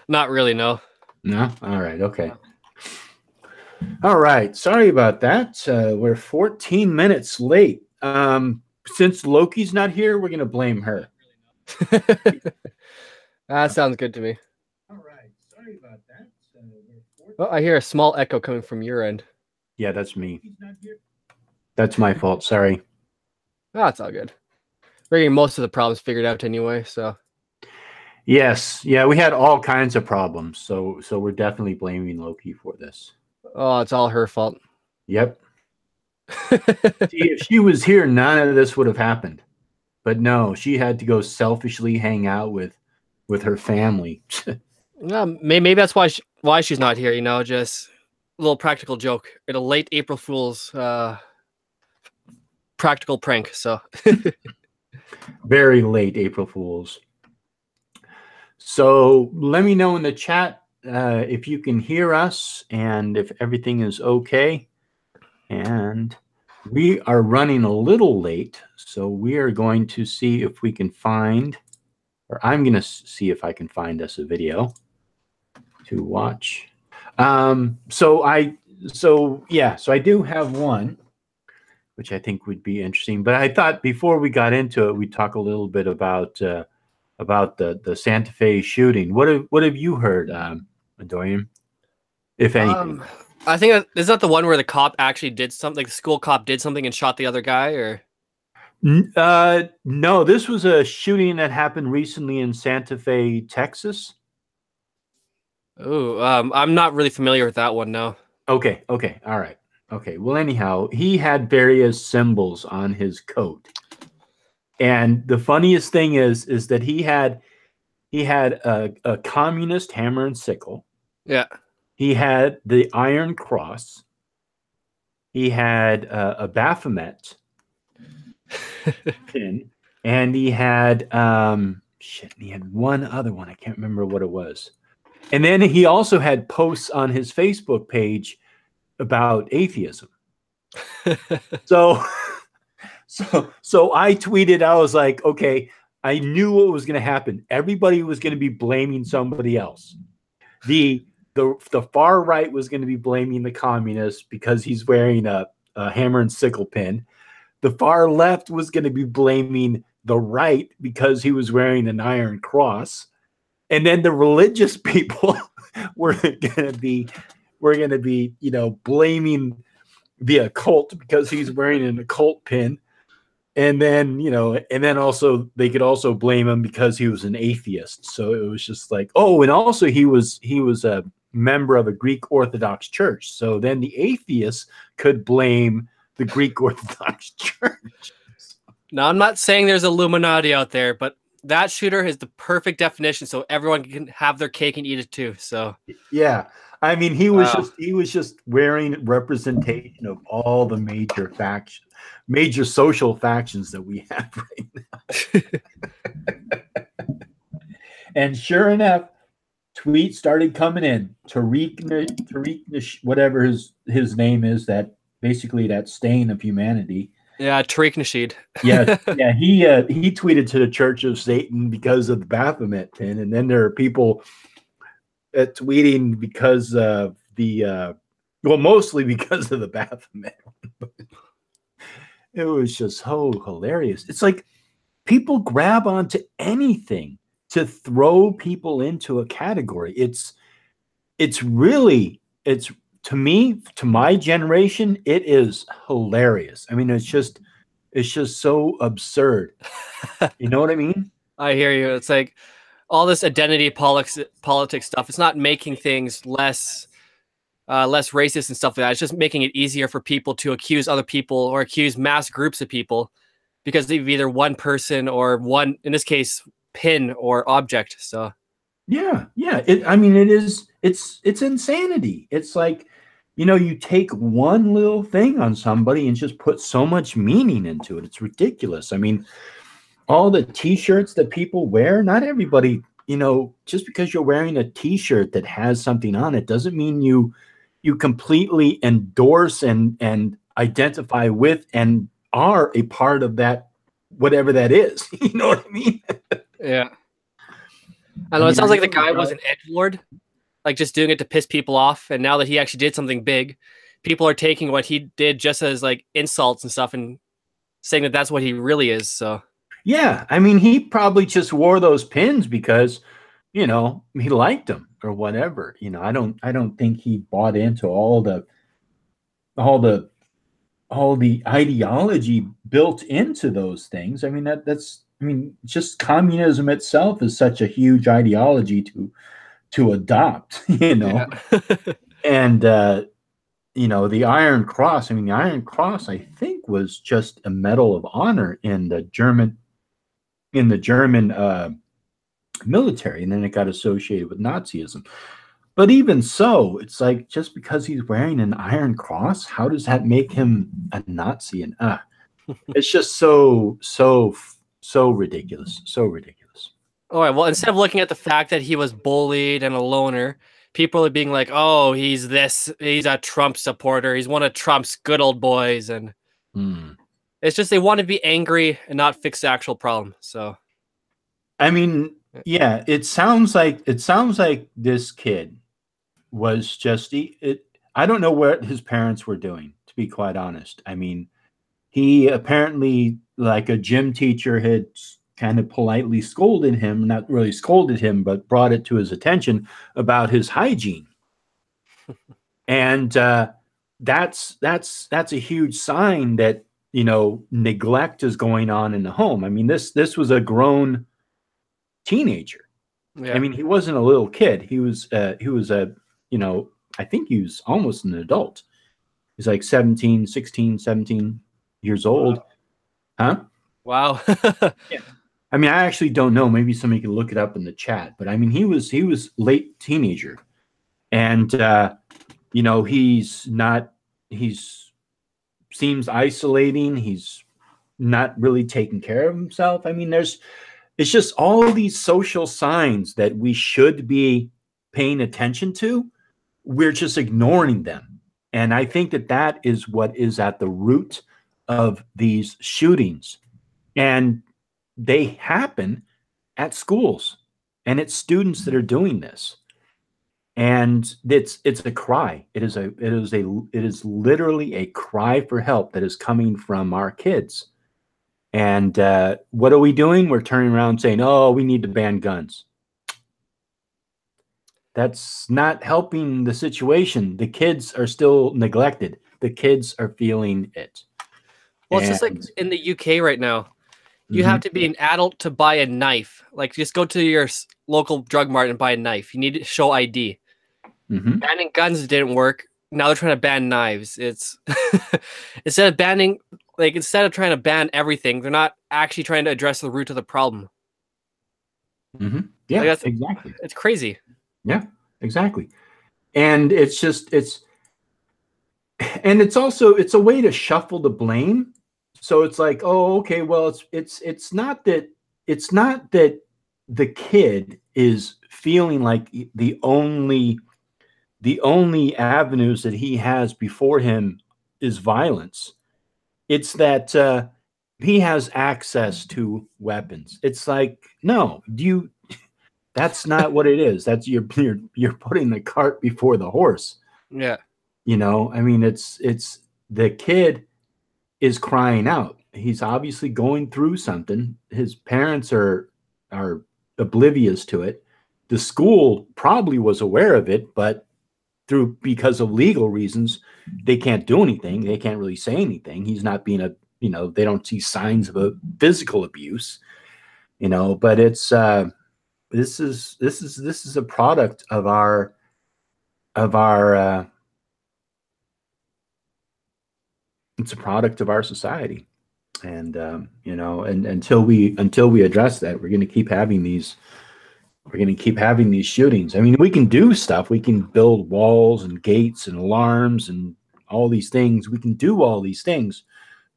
Not really, no. No? All right. Okay. All right. Sorry about that. We're 14 minutes late. Since Loki's not here, we're going to blame her. That sounds good to me. All right. Sorry about that. Oh, I hear a small echo coming from your end. Yeah, that's me. That's my fault. Sorry. Oh, it's all good. We're getting most of the problems figured out anyway, so. Yes. Yeah, we had all kinds of problems. So we're definitely blaming Loki for this. Oh, it's all her fault. Yep. See, if she was here, none of this would have happened. But no, she had to go selfishly hang out with her family. Yeah, maybe that's why she's not here. Just a little practical joke. In a late April Fool's practical prank. So Very late April Fools. So let me know in the chat if you can hear us and if everything is okay. And we are running a little late, so we are going to see if we can find, or I'm going to see if I can find us a video to watch. So I do have one, which I think would be interesting. But I thought before we got into it, we'd talk a little bit about the Santa Fe shooting. What have you heard, Dorian? If anything, I think is that the one where the cop actually did something. Like the school cop did something and shot the other guy, or no, this was a shooting that happened recently in Santa Fe, Texas. Oh, I'm not really familiar with that one. No. Okay. All right. Okay. Well, anyhow, he had various symbols on his coat. And the funniest thing is that he had a communist hammer and sickle. Yeah. He had the Iron Cross. He had a Baphomet pin, and he had he had one other one. I can't remember what it was. And then he also had posts on his Facebook page about atheism. So I tweeted, I was like, okay, I knew what was going to happen. Everybody was going to be blaming somebody else. The far right was going to be blaming the communists because he's wearing a hammer and sickle pin. The far left was going to be blaming the right because he was wearing an Iron Cross. And then the religious people were going to be blaming the occult because he's wearing an occult pin. And then also they could also blame him because he was an atheist. So it was just like, oh, and also he was a member of a Greek Orthodox church. So then the atheists could blame the Greek Orthodox Church. Now, I'm not saying there's Illuminati out there, but that shooter is the perfect definition, so everyone can have their cake and eat it too. So yeah, I mean, he was just wearing representation of all the major social factions that we have right now. And sure enough, tweets started coming in. Tariq, whatever his name is, that basically that stain of humanity. Yeah, Tariq Nasheed. yeah. He tweeted to the Church of Satan because of the Baphomet pin, and then there are people tweeting because of mostly because of the Baphomet. It was just so hilarious. It's like people grab onto anything to throw people into a category. It's to me, to my generation, it is hilarious. I mean, it's just so absurd. You know what I mean? I hear you. It's like all this identity politics stuff. It's not making things less racist and stuff like that. It's just making it easier for people to accuse other people or accuse mass groups of people because of either one person or one, in this case, pin or object. So yeah. It's insanity. It's like, you take one little thing on somebody and just put so much meaning into it. It's ridiculous. I mean, all the t-shirts that people wear, not everybody, just because you're wearing a t-shirt that has something on it doesn't mean you completely endorse and identify with and are a part of that, whatever that is. You know what I mean? Yeah. I I know it mean, sounds I like the know the guy was guy. an edgelord, like just doing it to piss people off. And now that he actually did something big, people are taking what he did just as like insults and stuff and saying that that's what he really is. So Yeah, I mean, he probably just wore those pins because, he liked them or whatever. I don't think he bought into all the all the ideology built into those things. I mean, just communism itself is such a huge ideology to adopt, yeah, And the Iron Cross. I mean, the Iron Cross, I think, was just a medal of honor in the German military, and then it got associated with Nazism. But even so, it's like just because he's wearing an Iron Cross, how does that make him a Nazi? And it's just so ridiculous, so ridiculous. all right. Well, instead of looking at the fact that he was bullied and a loner, people are being like, "Oh, he's this. He's a Trump supporter. He's one of Trump's good old boys." And Hmm. it's just they want to be angry and not fix the actual problem. So I mean, yeah, it sounds like this kid was just I don't know what his parents were doing, to be quite honest. I mean, he apparently, like a gym teacher, had kind of politely scolded him, not really scolded him, but brought it to his attention about his hygiene. And that's a huge sign that neglect is going on in the home. I mean, this was a grown teenager. I yeah, mean, he wasn't a little kid. He was a I think he was almost an adult. He's like 17, 16, 17 years old. Huh? wow. Yeah. I mean, I actually don't know. Maybe somebody could look it up in the chat. But I mean, he was late teenager, and he's not. He's seems isolating. He's not really taking care of himself. I mean, it's just all of these social signs that we should be paying attention to. We're just ignoring them, and I think that is what is at the root of these shootings, and they happen at schools, and it's students that are doing this, and it's a cry. It is literally a cry for help that is coming from our kids. And what are we doing? We're turning around saying, "Oh, we need to ban guns." That's not helping the situation. The kids are still neglected. The kids are feeling it. Well, it's just like And in the UK right now. You have mhm, to be an adult to buy a knife. Like, just go to your local drug mart and buy a knife. You need to show ID. mhm, Banning guns didn't work. Now they're trying to ban knives. It's instead of trying to ban everything, they're not actually trying to address the root of the problem. mhm. Like Yeah, exactly. it's crazy. Yeah, exactly. And it's also it's a way to shuffle the blame. So it's like, oh, okay, well, it's not that the kid is feeling like the only avenues that he has before him is violence. It's that he has access to weapons. It's like, no, that's not what it is. That's you're putting the cart before the horse. Yeah. I mean, it's the kid is crying out. He's obviously going through something. His parents are oblivious to it. The school probably was aware of it, but because of legal reasons, they can't do anything. They can't really say anything. He's not being they don't see signs of a physical abuse, but this is a product of our it's a product of our society. And and until we address that, we're going to keep having these shootings. I mean, we can do stuff. We can build walls and gates and alarms and all these things. We can do all these things,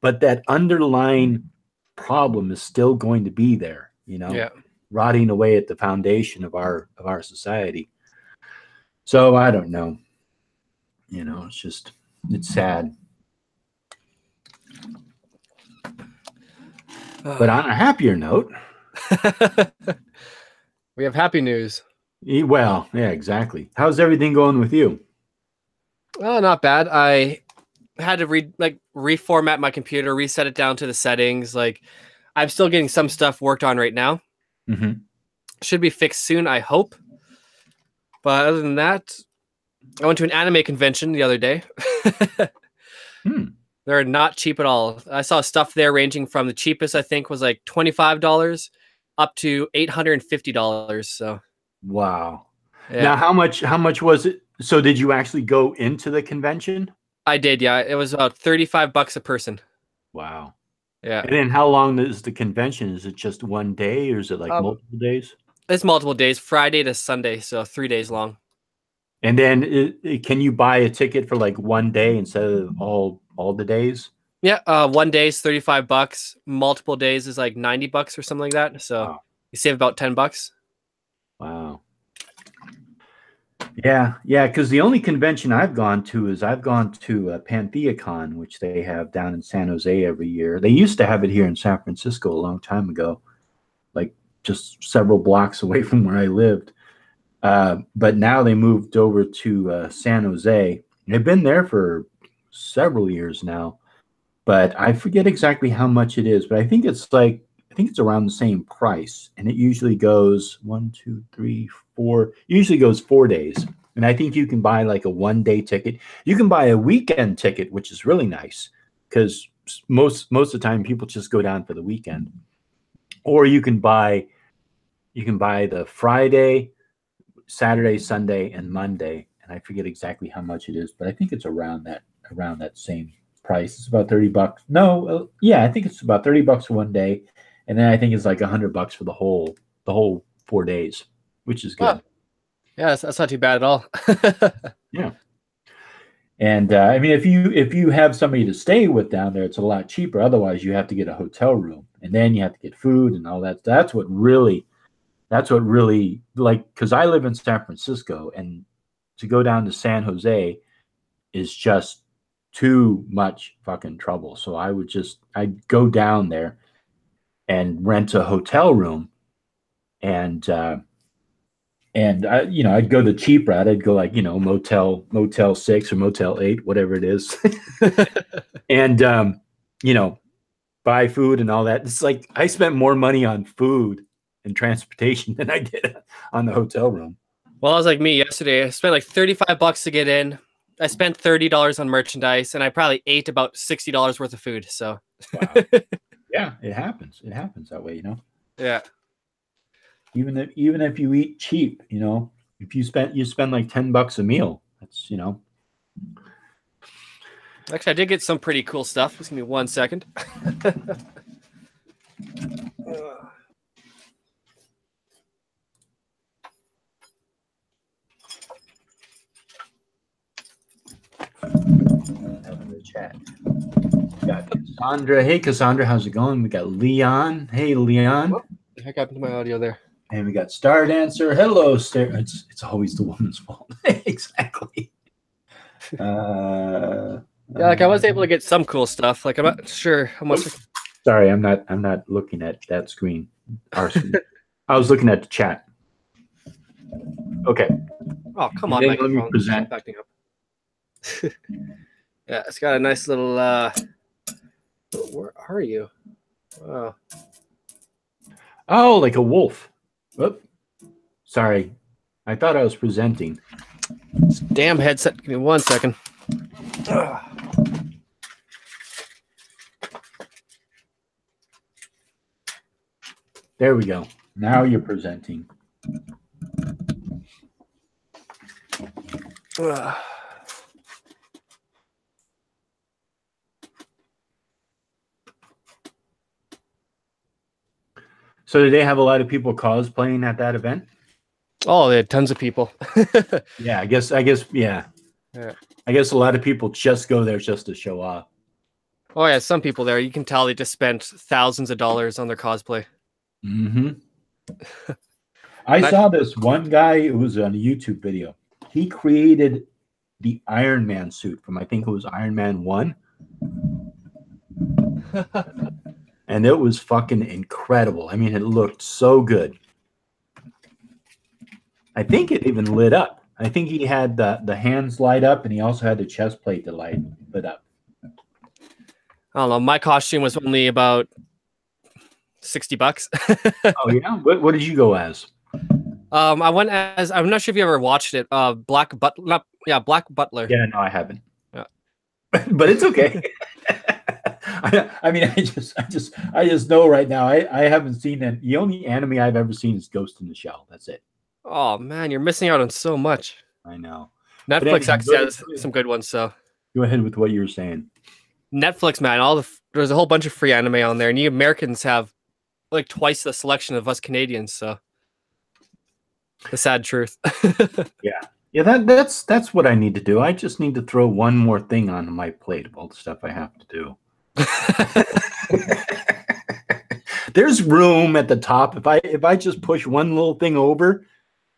but that underlying problem is still going to be there, Yeah. rotting away at the foundation of our society. So I don't know. It's sad. But on a happier note, We have happy news. Well, yeah, exactly. How's everything going with you? Oh, not bad. I had to reformat my computer, reset it down to the settings. Like, I'm still getting some stuff worked on right now. Mm-hmm. Should be fixed soon, I hope. But other than that, I went to an anime convention the other day. Hmm. They're not cheap at all. I saw stuff there ranging from the cheapest, I think, was like $25 up to $850. So Wow. yeah, Now, how much was it? So did you actually go into the convention? I did. Yeah, it was about $35 a person. Wow. Yeah, And then how long is the convention? Is it just one day or is it like um, multiple days? it's multiple days, Friday to Sunday, so 3 days long. And then can you buy a ticket for like one day instead of all the days? Yeah, one day is $35. Multiple days is like $90 or something like that. So Wow. you save about $10. Wow. Yeah, yeah, because the only convention I've gone to is I've gone to PantheaCon, which they have down in San Jose every year. They used to have it here in San Francisco a long time ago, like just several blocks away from where I lived. But now they moved over to San Jose. They've been there for several years now, but I forget exactly how much it is. But I think it's around the same price, and it usually goes 1, 2, 3, 4. Usually goes 4 days, and I think you can buy like a 1 day ticket. You can buy a weekend ticket, which is really nice because most of the time people just go down for the weekend, or you can buy the Friday, Saturday, Sunday, and Monday, and I forget exactly how much it is, but I think it's around that same price. It's about $30. No, yeah, I think it's about $30 for one day, and then I think it's like $100 for the whole 4 days, which is Oh, good. yeah, that's not too bad at all. Yeah, and I mean, if you have somebody to stay with down there, it's a lot cheaper. Otherwise, you have to get a hotel room, and then you have to get food and all that. That's what really like because I live in San Francisco, and to go down to San Jose is just too much fucking trouble. So I'd go down there and rent a hotel room, and I'd go the cheap route. I'd go like Motel 6 or Motel 8, whatever it is, and you know buy food and all that. It's like I spent more money on food and transportation than I did on the hotel room. Well, I was like me yesterday. I spent like $35 to get in. I spent $30 on merchandise, and I probably ate about $60 worth of food. So Wow. Yeah, it happens. It happens that way. yeah. Even if you eat cheap, if you spend like $10 a meal, that's. Actually, I did get some pretty cool stuff. Just give me 1 second. Having the chat. We got Cassandra. Hey, Cassandra, how's it going? We got Leon. Hey, Leon. What the heck happened to my audio there? And we got Star Dancer. Hello, Star. It's always the woman's fault. Exactly. Yeah, like I was able to get some cool stuff. Like I'm not sure how much. Sorry, I'm not looking at that screen. Our screen. I was looking at the chat. Okay. Oh, come And on, then microphone. let me present. Stop acting up. Yeah, it's got a nice little. Where are you? Wow. Oh, like a wolf. Whoop. Sorry. I thought I was presenting. This damn headset. Give me 1 second. There we go. Now you're presenting. So did they have a lot of people cosplaying at that event? Oh, they had tons of people. Yeah, I guess, yeah. Yeah. I guess a lot of people just go there just to show off. Oh yeah, some people there. You can tell they just spent thousands of dollars on their cosplay. Mm-hmm. I saw this one guy. It was on a YouTube video. He created the Iron Man suit from, I think it was Iron Man 1. And it was fucking incredible. I mean, it looked so good. I think it even lit up. I think he had the hands light up, and he also had the chest plate that lit up. I don't know. My costume was only about $60. Oh yeah, what did you go as? I went as, I'm not sure if you ever watched it. Black Butler. Yeah, no, I haven't. Yeah. But it's okay. I mean, I just know right now. I haven't seen that. The only anime I've ever seen is Ghost in the Shell. That's it. Oh man, you're missing out on so much. I know. Netflix anyway, actually has some good ones. So go ahead with what you were saying. Netflix, man, there's a whole bunch of free anime on there, and you Americans have like twice the selection of us Canadians. So the sad truth. Yeah, that's what I need to do. I just need to throw one more thing on my plate of all the stuff I have to do. There's room at the top. If I just push one little thing over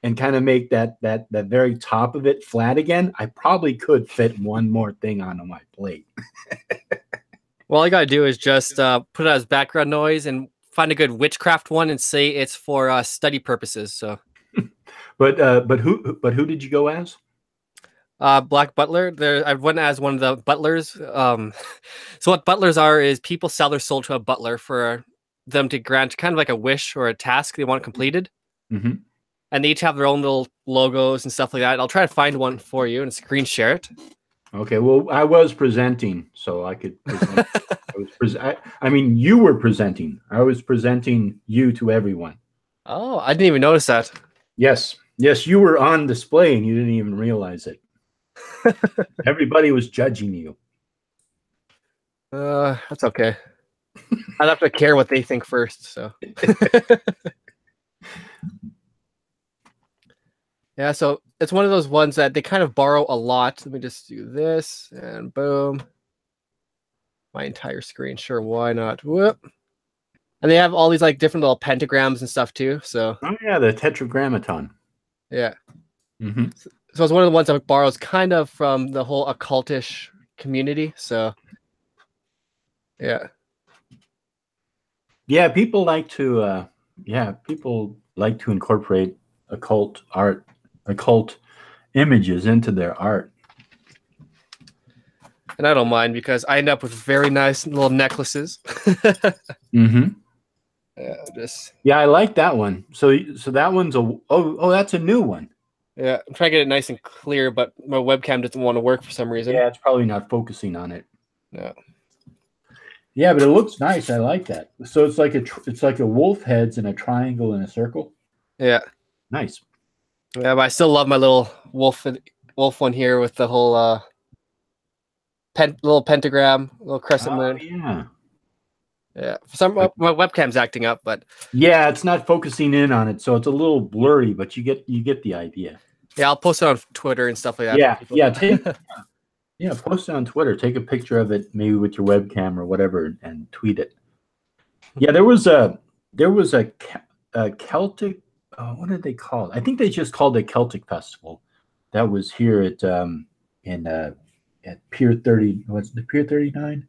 and kind of make that very top of it flat again, I probably could fit one more thing onto my plate. Well, all you gotta do is just put it as background noise and find a good witchcraft one and say it's for study purposes. So, but who did you go as? Black Butler. I went as one of the butlers. So what butlers are is people sell their soul to a butler for them to grant kind of like a wish or a task they want completed. Mm-hmm. And they each have their own little logos and stuff like that. I'll try to find one for you and screen share it. Okay. Well, I was presenting, so I could present. I mean, you were presenting. I was presenting you to everyone. Oh, I didn't even notice that. Yes, you were on display and you didn't even realize it. Everybody was judging you. That's okay. I'd have to care what they think first. So, yeah. So it's one of those ones that they kind of borrow a lot. Let me just do this and boom. My entire screen. Sure, why not? Whoop. And they have all these like different little pentagrams and stuff too. So, oh yeah, the tetragrammaton. Yeah. Mm-hmm. So it's one of the ones that borrows kind of from the whole occultish community. So, yeah. Yeah, people like to incorporate occult art, occult images into their art. And I don't mind because I end up with very nice little necklaces. Mm-hmm. Yeah, I like that one. So that one's that's a new one. Yeah, I'm trying to get it nice and clear, but my webcam doesn't want to work for some reason. Yeah, it's probably not focusing on it. No. Yeah, but it looks nice. I like that. So it's like a wolf heads in a triangle in a circle. Yeah. Nice. Yeah, but I still love my little wolf one here with the whole little pentagram, little crescent moon. Yeah. Yeah. For some my webcam's acting up, but yeah, it's not focusing in on it, so it's a little blurry, but you get the idea. Yeah, I'll post it on Twitter and stuff like that. Yeah, post it on Twitter. Take a picture of it, maybe with your webcam or whatever, and tweet it. Yeah, there was a Celtic. What did they call it? I think they just called it Celtic Festival. That was here at Pier 30. What's the Pier 39?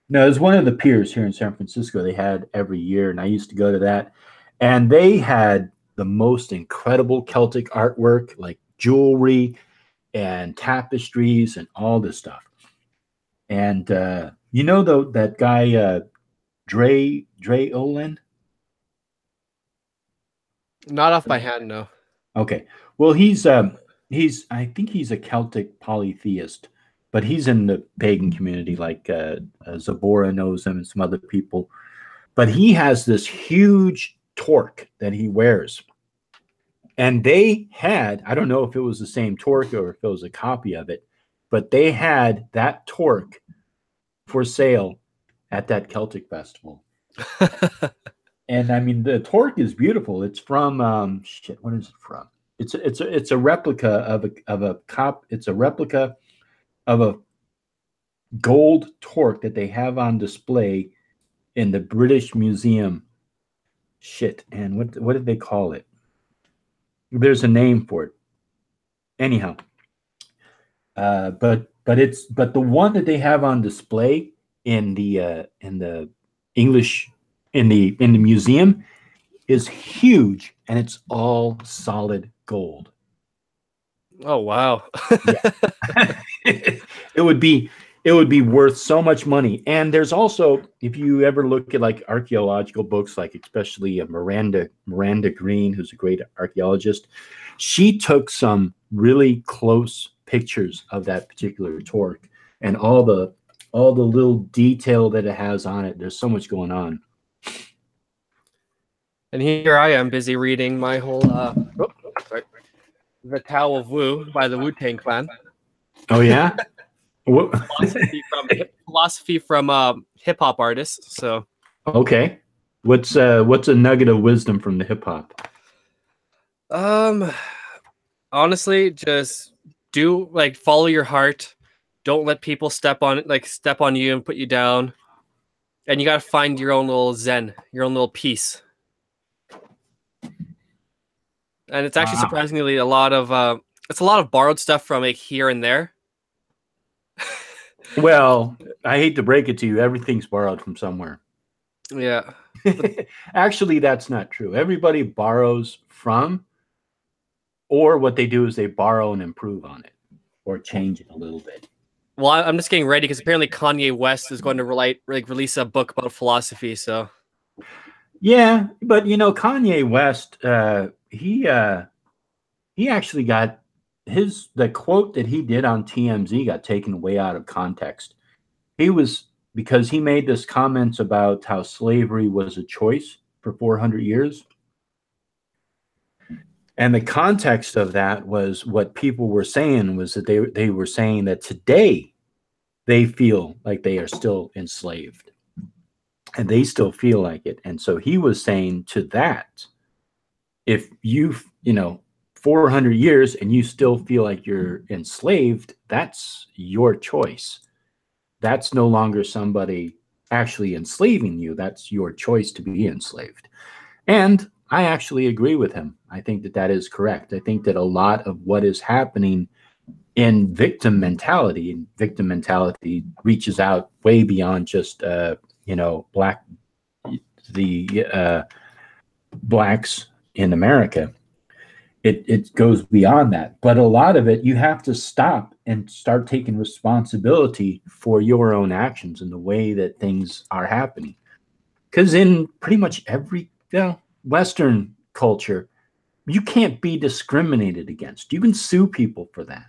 No, it was one of the piers here in San Francisco. They had every year, and I used to go to that. And they had the most incredible Celtic artwork, like jewelry and tapestries and all this stuff. And that guy Dre Olin? Not off by hand, no. Okay. Well, I think he's a Celtic polytheist, but he's in the pagan community, like Zabora knows him and some other people. But he has this huge torque that he wears. And they had, I don't know if it was the same torque or if it was a copy of it, but they had that torque for sale at that Celtic festival. And I mean, the torque is beautiful. It's from what is it from? It's a replica of a gold torque that they have on display in the British Museum. And what did they call it? There's a name for it. Anyhow, but the one that they have on display in the English in the museum is huge, and it's all solid gold. Oh wow. Yeah. it would be worth so much money. And there's also, if you ever look at like archaeological books, like especially Miranda Green, who's a great archaeologist, she took some really close pictures of that particular torque and all the little detail that it has on it. There's so much going on. And here I am busy reading my whole The Tao of Wu by the Wu-Tang Clan. Oh yeah. philosophy from hip hop artists. So okay, what's a nugget of wisdom from the hip hop? Honestly, just follow your heart. Don't let people step on you and put you down. And you got to find your own little zen, your own little peace. And it's actually surprisingly a lot of borrowed stuff from like here and there. Well, I hate to break it to you, everything's borrowed from somewhere. Yeah. Actually, that's not true. Everybody borrows from, or what they do is they borrow and improve on it or change it a little bit. Well, I'm just getting ready because apparently Kanye West is going to release a book about philosophy. So, yeah, but Kanye West, he actually got the quote that he did on TMZ got taken way out of context. Because he made this comments about how slavery was a choice for 400 years. And the context of that was what people were saying was that they were saying that today they feel like they are still enslaved and they still feel like it. And so he was saying to that, if 400 years and you still feel like you're enslaved, that's your choice. That's no longer somebody actually enslaving you. That's your choice to be enslaved. And I actually agree with him. I think that is correct. I think that a lot of what is happening in victim mentality, and victim mentality reaches out way beyond just blacks in America. It goes beyond that. But a lot of it, you have to stop and start taking responsibility for your own actions and the way that things are happening. Because in pretty much every Western culture, you can't be discriminated against. You can sue people for that.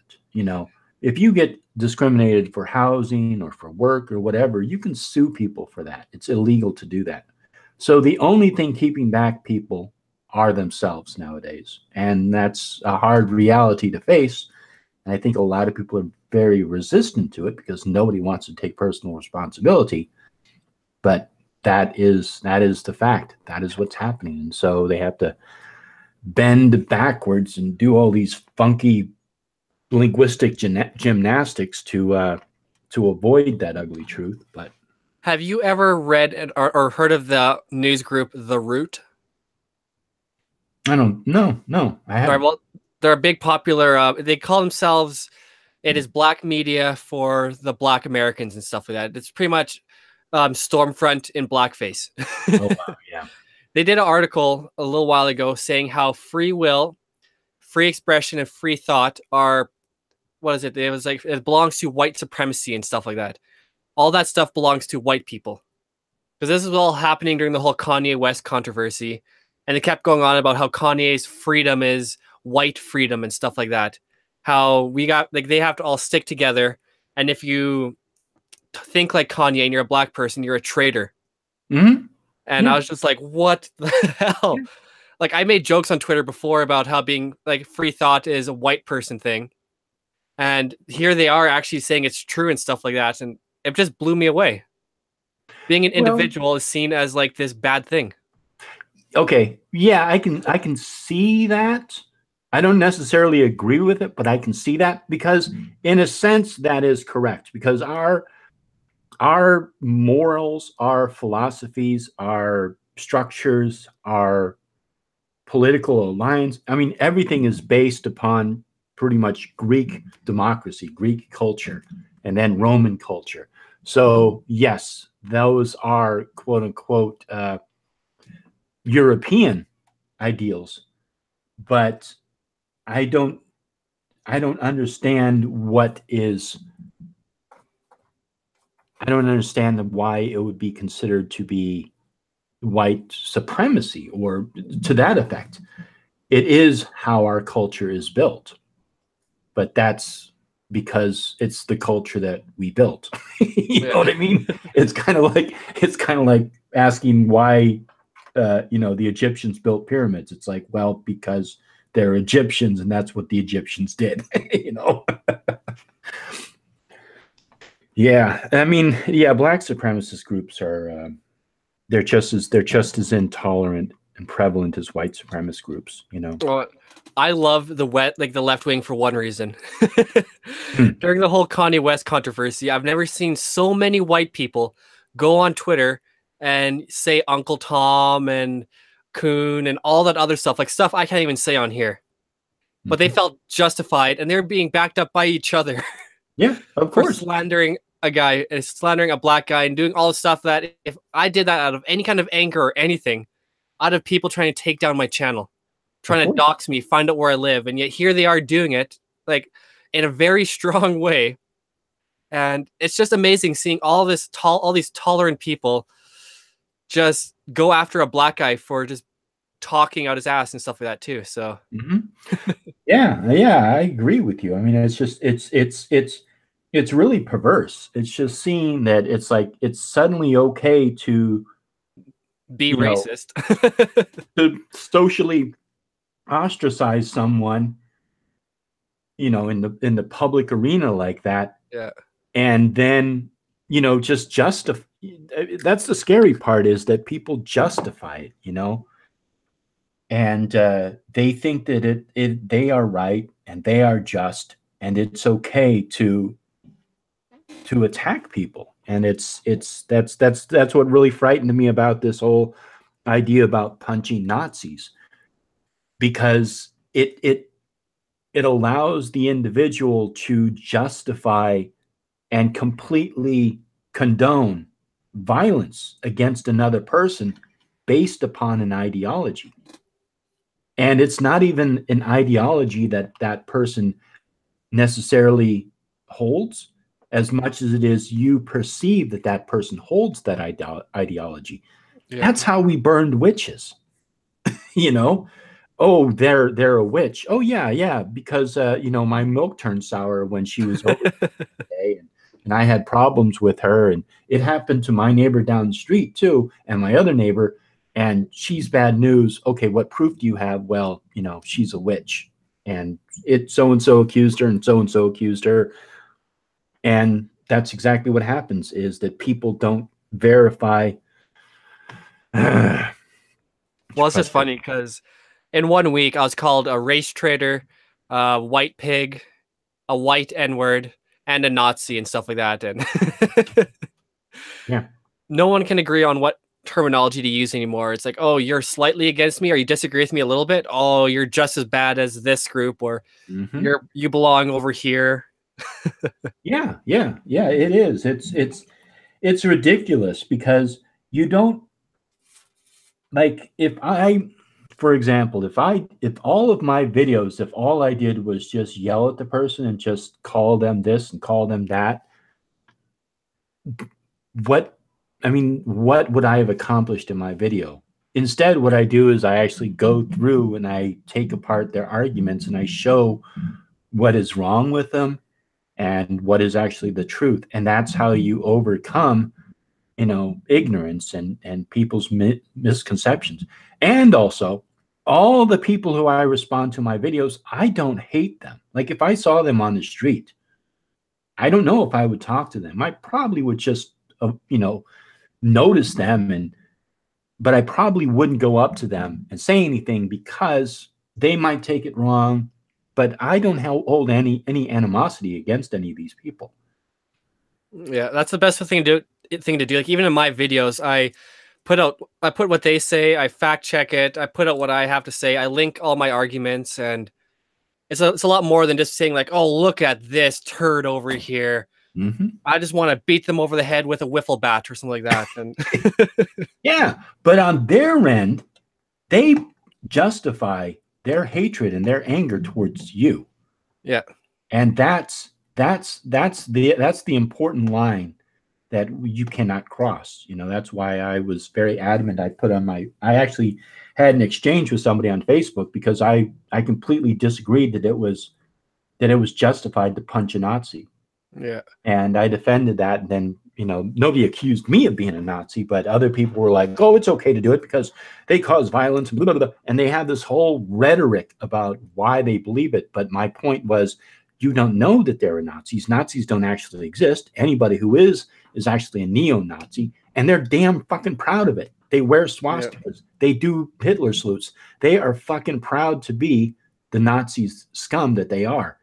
If you get discriminated for housing or for work or whatever, you can sue people for that. It's illegal to do that. So the only thing keeping back people are themselves nowadays. And that's a hard reality to face. And I think a lot of people are very resistant to it because nobody wants to take personal responsibility. But that is the fact. That is what's happening. And so they have to bend backwards and do all these funky linguistic gymnastics to avoid that ugly truth. But have you ever read or heard of the news group The Root? I don't know. No, I haven't. Right, well, they're a big popular. They call themselves. It is black media for the Black Americans and stuff like that. It's pretty much Stormfront in blackface. Oh wow, yeah. They did an article a little while ago saying how free will, free expression, and free thought are, what is it? It was like it belongs to white supremacy and stuff like that. All that stuff belongs to white people. Because this is all happening during the whole Kanye West controversy. And it kept going on about how Kanye's freedom is white freedom and stuff like that. How they have to all stick together. And if you think like Kanye and you're a black person, you're a traitor. Mm-hmm. And yeah. I was just like, what the hell? Yeah. Like, I made jokes on Twitter before about how being like free thought is a white person thing. And here they are actually saying it's true and stuff like that. And it just blew me away. Being an individual is seen as like this bad thing. Okay. Yeah, I can see that. I don't necessarily agree with it, but I can see that because in a sense that is correct because our morals, our philosophies, our structures, our political alliance, I mean, everything is based upon pretty much Greek democracy, Greek culture, and then Roman culture. So yes, those are quote unquote European ideals, but I don't understand what is. I don't understand why it would be considered to be white supremacy or to that effect. It is how our culture is built, but that's because it's the culture that we built. You know what I mean? It's kind of like asking why the Egyptians built pyramids. It's like, well, because they're Egyptians and that's what the Egyptians did. Yeah, I mean, yeah, black supremacist groups are they're just as intolerant and prevalent as white supremacist groups. Well, I love the left wing for one reason. Hmm. During the whole Kanye West controversy, I've never seen so many white people go on Twitter and say Uncle Tom and Coon and all that other stuff, like stuff I can't even say on here. But they felt justified, and they're being backed up by each other. Yeah, of for course. slandering a guy, slandering a black guy, and doing all the stuff that if I did that out of any kind of anger or anything, out of people trying to take down my channel, trying to dox me, find out where I live, and yet here they are doing it like in a very strong way. And it's just amazing seeing all these tolerant people just go after a black guy for just talking out his ass and stuff like that too. So yeah, I agree with you. I mean, it's just it's really perverse. It's just seeing that it's like it's suddenly okay to be racist, to socially ostracize someone, in the public arena like that. Yeah. And then, just justify. That's the scary part, is that people justify it, and they think that they are right and they are just, and it's okay to attack people. And that's what really frightened me about this whole idea about punching Nazis, because it allows the individual to justify and completely condone violence against another person based upon an ideology. And it's not even an ideology that person necessarily holds, as much as it is you perceive that person holds that ideology. Yeah. That's how we burned witches. Oh, they're a witch. Oh yeah, because my milk turned sour when she was over today, and I had problems with her, and it happened to my neighbor down the street too, and my other neighbor, and she's bad news. Okay, what proof do you have? Well, she's a witch, and so and so accused her, and so accused her, and that's exactly what happens, is that people don't verify. Well, it's just funny because in 1 week I was called a race traitor, a white pig, a white N-word, and a Nazi and stuff like that. And yeah, no one can agree on what terminology to use anymore. It's like, oh, you're slightly against me, or you disagree with me a little bit. Oh, you're just as bad as this group, or you belong over here. Yeah, it is. It's ridiculous, because you don't, like, for example, if all of my videos, if all I did was just yell at the person and just call them this and call them that, what would I have accomplished in my video? Instead, what I do is I actually go through and I take apart their arguments and I show what is wrong with them and what is actually the truth. And that's how you overcome, ignorance and people's misconceptions. And also, all the people who I respond to my videos, I don't hate them. Like, if I saw them on the street, I don't know if I would talk to them. I probably would just, notice them, but I probably wouldn't go up to them and say anything, because they might take it wrong. But I don't hold any animosity against any of these people. Yeah, that's the best thing to do. Like, even in my videos, I put what they say, I fact check it, I put out what I have to say, I link all my arguments, and it's a lot more than just saying like, oh, look at this turd over here. I just want to beat them over the head with a wiffle bat or something like that. And yeah, but on their end, they justify their hatred and their anger towards you. Yeah. And that's the important line that you cannot cross. You know, that's why I was very adamant. I actually had an exchange with somebody on Facebook because I completely disagreed that it was justified to punch a Nazi. Yeah. And I defended that. And then, you know, nobody accused me of being a Nazi, but other people were like, oh, it's okay to do it because they cause violence, blah, blah, blah. And they have this whole rhetoric about why they believe it. But my point was, you don't know that there are Nazis. Nazis don't actually exist. Anybody who is actually a neo-Nazi, and they're damn fucking proud of it. They wear swastikas. Yeah. They do Hitler salutes. They are fucking proud to be the Nazis scum that they are.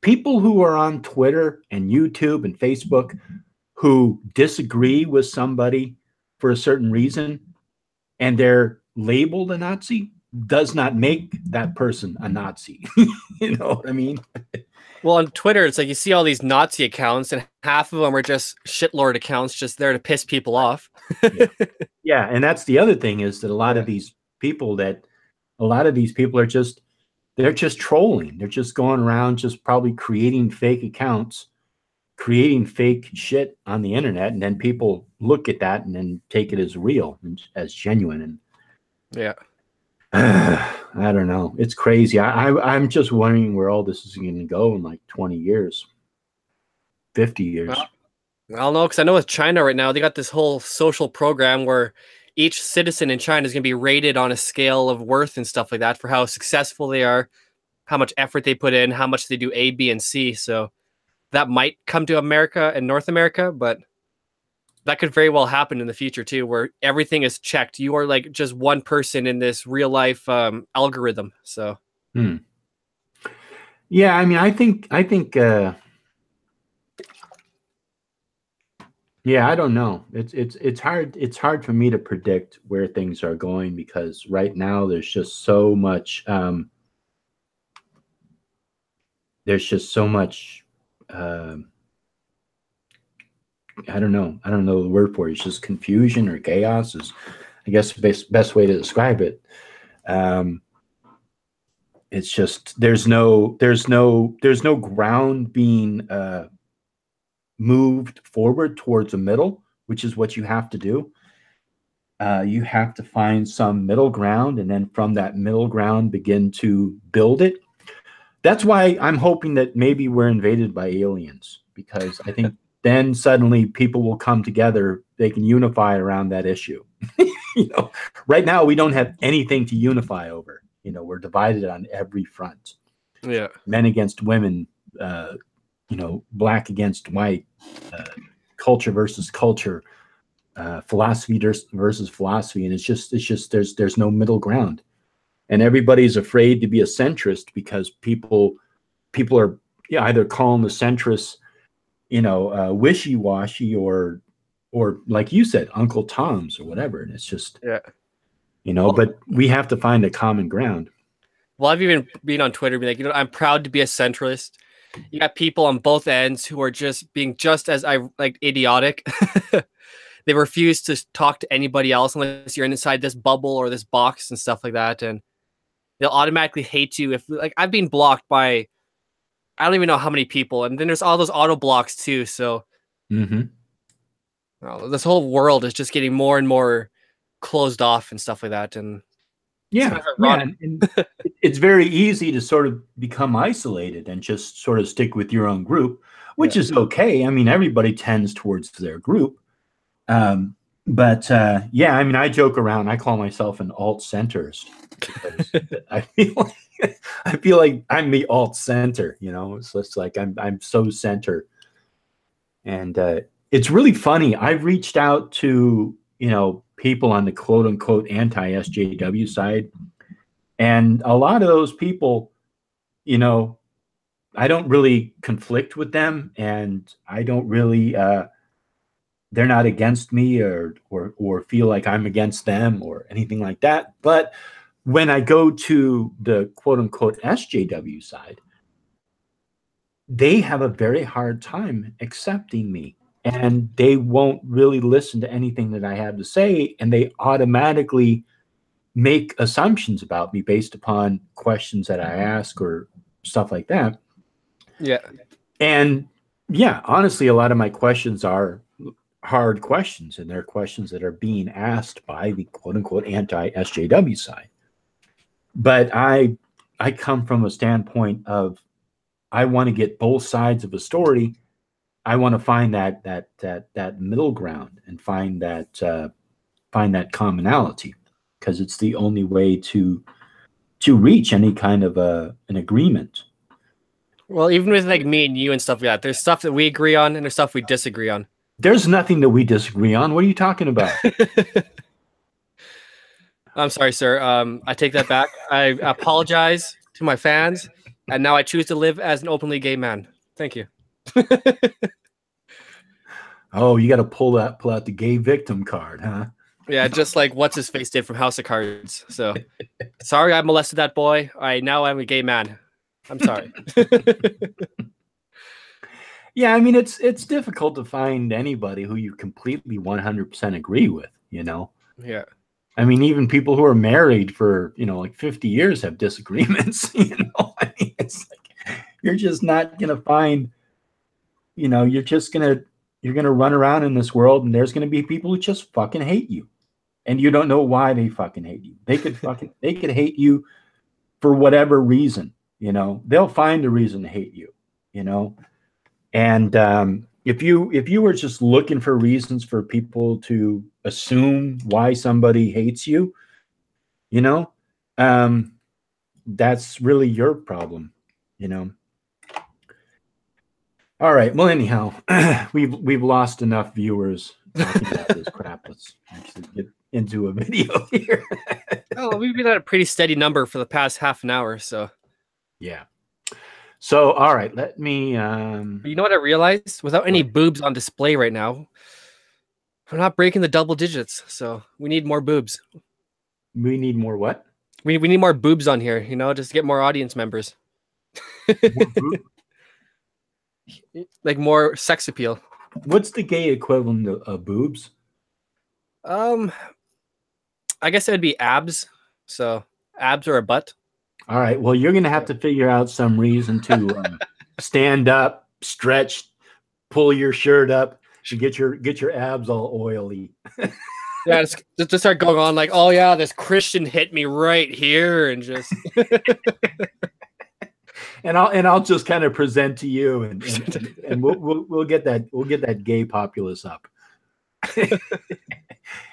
People who are on Twitter and YouTube and Facebook who disagree with somebody for a certain reason and they're labeled a Nazi does not make that person a Nazi. You know what I mean? Well, on Twitter, it's like you see all these Nazi accounts and half of them are just shitlord accounts just there to piss people off. Yeah. And that's the other thing is that a lot of these people are just, they're just trolling. They're just going around just probably creating fake accounts, creating fake shit on the internet. And then people look at that and then take it as real and as genuine. And yeah, I don't know. It's crazy. I'm just wondering where all this is going to go in like 20 years, 50 years. Well, I don't know. Cause I know with China right now, they got this whole social program where each citizen in China is going to be rated on a scale of worth and stuff like that for how successful they are, how much effort they put in, how much they do A, B, and C. So that might come to America and North America, but that could very well happen in the future too, where everything is checked. You are like just one person in this real life algorithm. So, yeah, I mean, I think, yeah, I don't know. It's hard. It's hard for me to predict where things are going because right now there's just so much. There's just so much. I don't know. I don't know the word for it. It's just confusion or chaos is, I guess, the best way to describe it. It's just there's no ground being moved forward towards a middle, which is what you have to do. You have to find some middle ground, and then from that middle ground, begin to build it. That's why I'm hoping that maybe we're invaded by aliens, because I think then suddenly people will come together. They can unify around that issue. You know, right now we don't have anything to unify over. You know, we're divided on every front. Yeah, men against women. You know, black against white, culture versus culture, philosophy versus philosophy, and it's just there's no middle ground, and everybody's afraid to be a centrist because people are either calling the centrists, you know, wishy-washy or like you said, Uncle Tom's or whatever, and it's just you know, but we have to find a common ground. Well, I've even been on Twitter, being like, you know, I'm proud to be a centrist. You got people on both ends who are just being just as idiotic. They refuse to talk to anybody else unless you're inside this bubble or this box and stuff like that, and they'll automatically hate you. If like I've been blocked by, I don't even know how many people, and then there's all those auto blocks too. So this whole world is just getting more and more closed off and stuff like that, and yeah, and it's very easy to sort of become isolated and just sort of stick with your own group, which is okay. I mean, everybody tends towards their group. But yeah, I mean, I joke around. I call myself an alt-centerist because I feel like I'm the alt-center. You know, so it's like I'm so center, and it's really funny. I've reached out to, you know, people on the quote unquote anti-SJW side, and a lot of those people, you know, I don't really conflict with them, and I don't really. They're not against me or feel like I'm against them or anything like that. But when I go to the quote unquote SJW side, they have a very hard time accepting me, and they won't really listen to anything that I have to say. And they automatically make assumptions about me based upon questions that I ask or stuff like that. Yeah. And yeah, honestly, a lot of my questions are hard questions, and they're questions that are being asked by the quote unquote anti-SJW side. But I come from a standpoint of I want to get both sides of a story. I want to find that middle ground and find that commonality, because it's the only way to reach any kind of an agreement. Well, even with like me and you and stuff like that, there's stuff that we agree on and there's stuff we disagree on. There's nothing that we disagree on. What are you talking about? I'm sorry, sir. I take that back. I apologize to my fans, and now I choose to live as an openly gay man. Thank you. Oh, you got to pull out the gay victim card, huh? Yeah, just like what's his face did from House of Cards. So sorry, I molested that boy. Now I'm a gay man. I'm sorry. Yeah, I mean it's difficult to find anybody who you completely 100% agree with, you know. Yeah. I mean, even people who are married for, like 50 years have disagreements, you know. I mean, it's like you're just not going to find, you're going to run around in this world and there's going to be people who just fucking hate you. And you don't know why they fucking hate you. They could hate you for whatever reason, They'll find a reason to hate you, And if you were just looking for reasons for people to assume why somebody hates you, that's really your problem, All right. Well, anyhow, we've lost enough viewers talking about this crap. Let's actually get into a video here. Oh, we've been at a pretty steady number for the past half an hour, so yeah. So, all right, let me. You know what I realized? Without any boobs on display right now, we're not breaking the double digits. So we need more boobs. We need more what? We need more boobs on here, just to get more audience members. More like more sex appeal. What's the gay equivalent of boobs? I guess it would be abs. So abs or a butt. All right. Well, you're going to have to figure out some reason to stand up, stretch, pull your shirt up, to get your abs all oily. Yeah, just start going on like, oh yeah, this Christian hit me right here, and just and I'll just kind of present to you, and we'll get that gay populace up,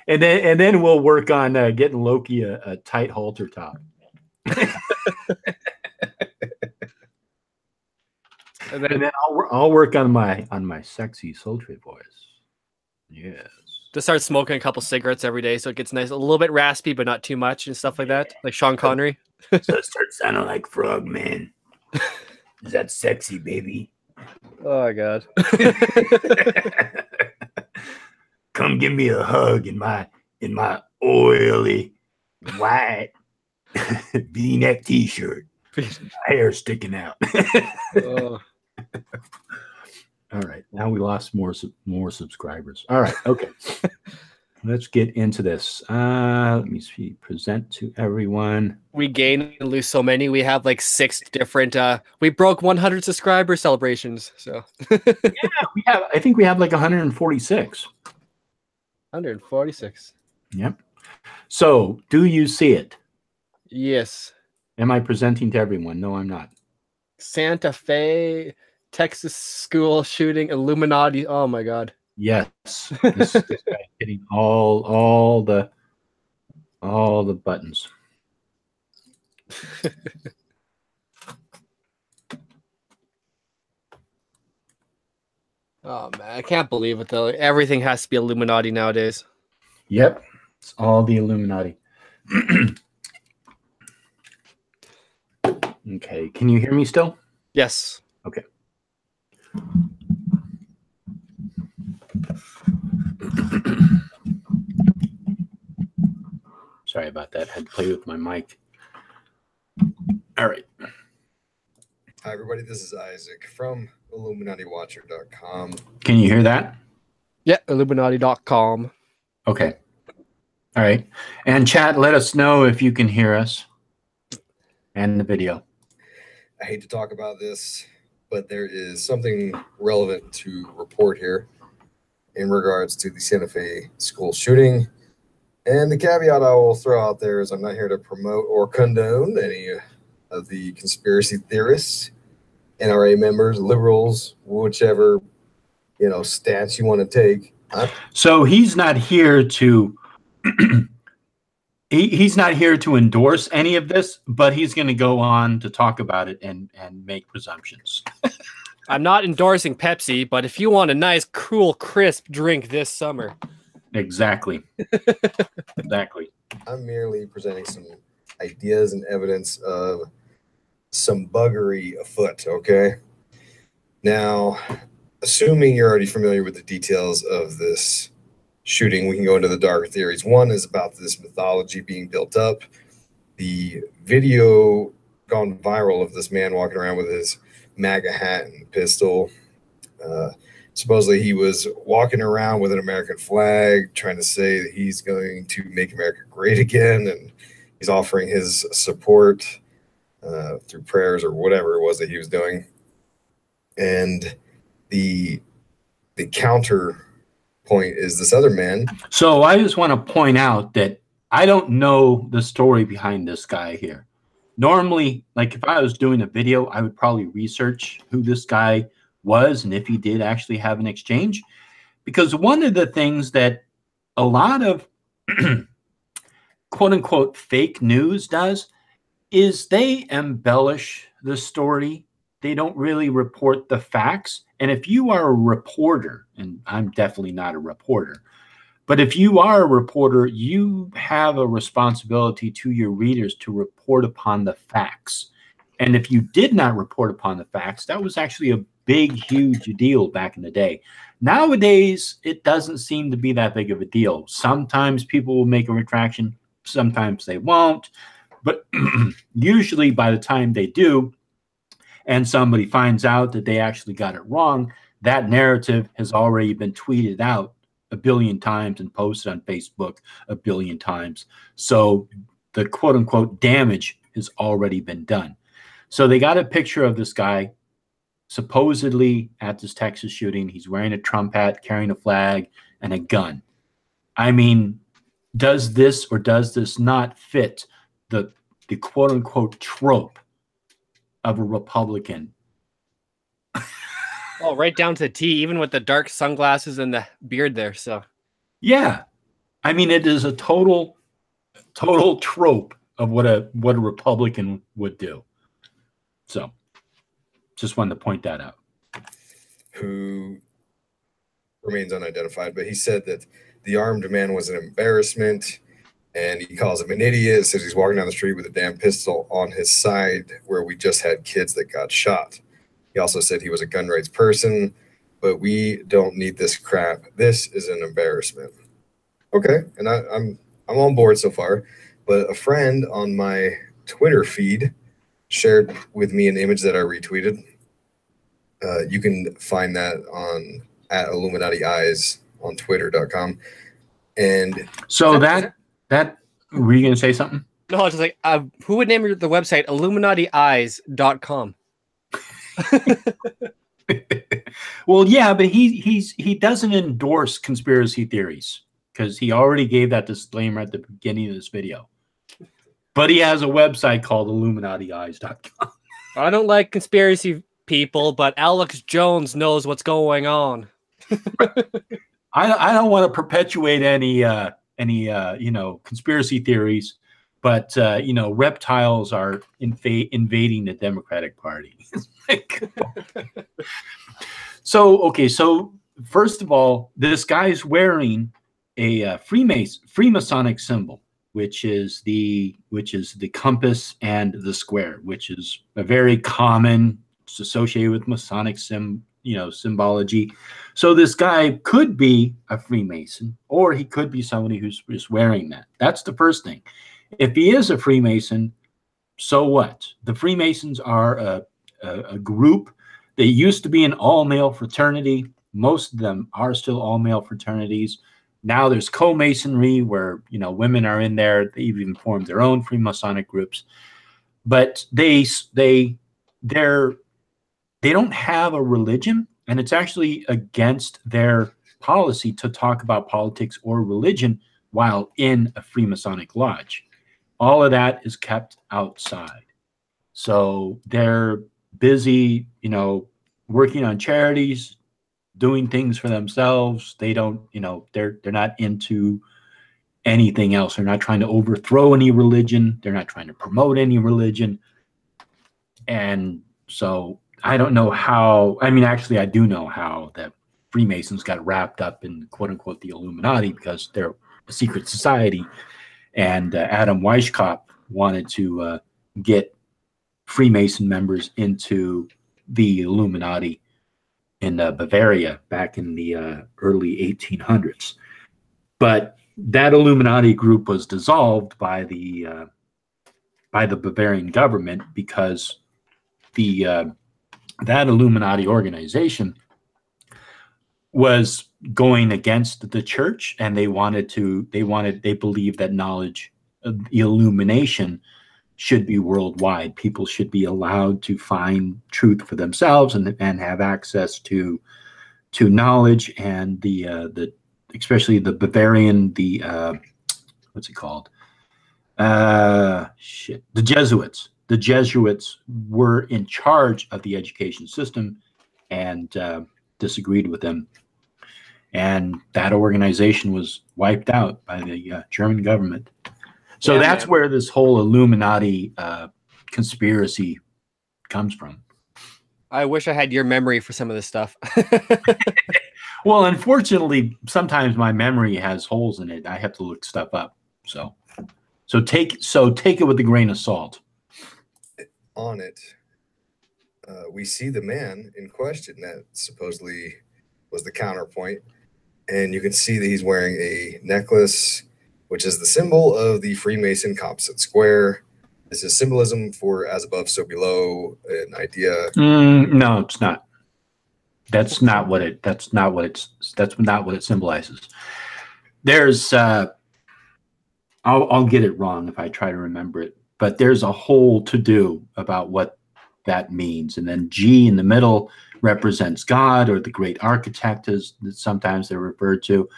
and then we'll work on getting Loki a tight halter top. and then I'll work on my sexy sultry voice. Yes. Just start smoking a couple cigarettes every day, so it gets nice, a little bit raspy, but not too much, and stuff like that, like Sean Connery. So it starts sounding like Frogman. Is that sexy, baby? Oh my god! Come give me a hug in my oily white V-neck T-shirt. My hair sticking out. Oh. All right, now we lost more subscribers. All right, okay. Let's get into this. Let me see. Present to everyone. We gain and lose so many. We have like 6 different. We broke 100 subscriber celebrations. So yeah, I think we have like 146. 146. Yep. So, do you see it? Yes. Am I presenting to everyone? No, I'm not. Santa Fe, Texas school shooting, Illuminati. Oh my god. Yes. This guy hitting all the buttons. Oh man, I can't believe it though. Everything has to be Illuminati nowadays. Yep. It's all the Illuminati. Okay. Can you hear me still? Yes. Okay. Sorry about that. I had to play with my mic. All right. Hi, everybody. This is Isaac from IlluminatiWatcher.com. Can you hear that? Yeah, Illuminati.com. Okay. All right. And chat, let us know if you can hear us and the video. I hate to talk about this, but there is something relevant to report here in regards to the Santa Fe school shooting. And the caveat I will throw out there is I'm not here to promote or condone any of the conspiracy theorists, NRA members, liberals, whichever, stance you want to take. So he's not here to he's not here to endorse any of this, but he's going to go on to talk about it and make presumptions. I'm not endorsing Pepsi, but if you want a nice, cool, crisp drink this summer. Exactly. Exactly. I'm merely presenting some ideas and evidence of some buggery afoot, okay? Now, assuming you're already familiar with the details of this shooting, we can go into the darker theories. One is about this mythology being built up. The video gone viral of this man walking around with his MAGA hat and pistol. Supposedly he was walking around with an American flag, trying to say that he's going to make America great again, and he's offering his support through prayers or whatever it was that he was doing. And the counter point is this other man. So I just want to point out that I don't know the story behind this guy here. Normally, like if I was doing a video, I would probably research who this guy was and if he did actually have an exchange. Because one of the things that a lot of quote unquote fake news does is they embellish the story. They don't really report the facts. And if you are a reporter, and I'm definitely not a reporter, but if you are a reporter, you have a responsibility to your readers to report upon the facts. And if you did not report upon the facts, that was actually a big, huge deal back in the day. Nowadays, it doesn't seem to be that big of a deal. Sometimes people will make a retraction, sometimes they won't. But usually by the time they do, and somebody finds out that they actually got it wrong, that narrative has already been tweeted out a billion times and posted on Facebook a billion times. So the quote unquote damage has already been done. So they got a picture of this guy supposedly at this Texas shooting. He's wearing a Trump hat, carrying a flag and a gun. I mean, does this or does this not fit the quote unquote trope of a Republican? Oh, right down to the T, even with the dark sunglasses and the beard there. So, yeah, I mean, it is a total trope of what a Republican would do. So, just wanted to point that out. Who remains unidentified, but he said that the armed man was an embarrassment, and he calls him an idiot. Says he's walking down the street with a damn pistol on his side, where we just had kids that got shot. He also said he was a gun rights person, but we don't need this crap. This is an embarrassment. Okay, and I'm on board so far. But a friend on my Twitter feed shared with me an image that I retweeted. You can find that on @IlluminatiEyes on Twitter.com. And so that were you gonna say something? No, I was just like, who would name the website IlluminatiEyes.com? Well, yeah, but he doesn't endorse conspiracy theories because he already gave that disclaimer at the beginning of this video. But he has a website called IlluminatiEyes.com. I don't like conspiracy people, but Alex Jones knows what's going on. I don't want to perpetuate any conspiracy theories, but reptiles are invading the Democratic Party. So first of all, this guy's wearing a Freemasonic symbol, which is the compass and the square, which is a very common. It's associated with Masonic symbology. So this guy could be a Freemason, or he could be somebody who's just wearing that. That's the first thing. If he is a Freemason, so what? The Freemasons are a group that used to be an all-male fraternity. Most of them are still all-male fraternities. Now there's co-masonry where, you know, women are in there. They even formed their own Freemasonic groups, but they don't have a religion, and it's actually against their policy to talk about politics or religion while in a Freemasonic lodge. All of that is kept outside. So they're busy, you know, working on charities, doing things for themselves. They don't, you know, they're not into anything else. They're not trying to overthrow any religion. They're not trying to promote any religion. And so I don't know how, I mean, actually, I do know how that Freemasons got wrapped up in quote unquote the Illuminati, because they're a secret society. And Adam Weishaupt wanted to get Freemason members into the Illuminati in Bavaria back in the early 1800s. But that Illuminati group was dissolved by the Bavarian government, because that Illuminati organization was going against the church, and they believed that knowledge of the illumination should be worldwide. People should be allowed to find truth for themselves and have access to knowledge. And the especially the Bavarian, what's it called? The Jesuits. The Jesuits were in charge of the education system and disagreed with them. And that organization was wiped out by the German government. So that's where this whole Illuminati conspiracy comes from. I wish I had your memory for some of this stuff. Well, unfortunately, sometimes my memory has holes in it. I have to look stuff up. So take it with a grain of salt. On it, we see the man in question that supposedly was the counterpoint, and you can see that he's wearing a necklace, which is the symbol of the Freemason composite square. This is symbolism for as above, so below, an idea. No, it's not. That's not what it symbolizes. There's I'll get it wrong if I try to remember it, but there's a whole to-do about what that means. And then G in the middle represents God, or the great architect, as sometimes they're referred to.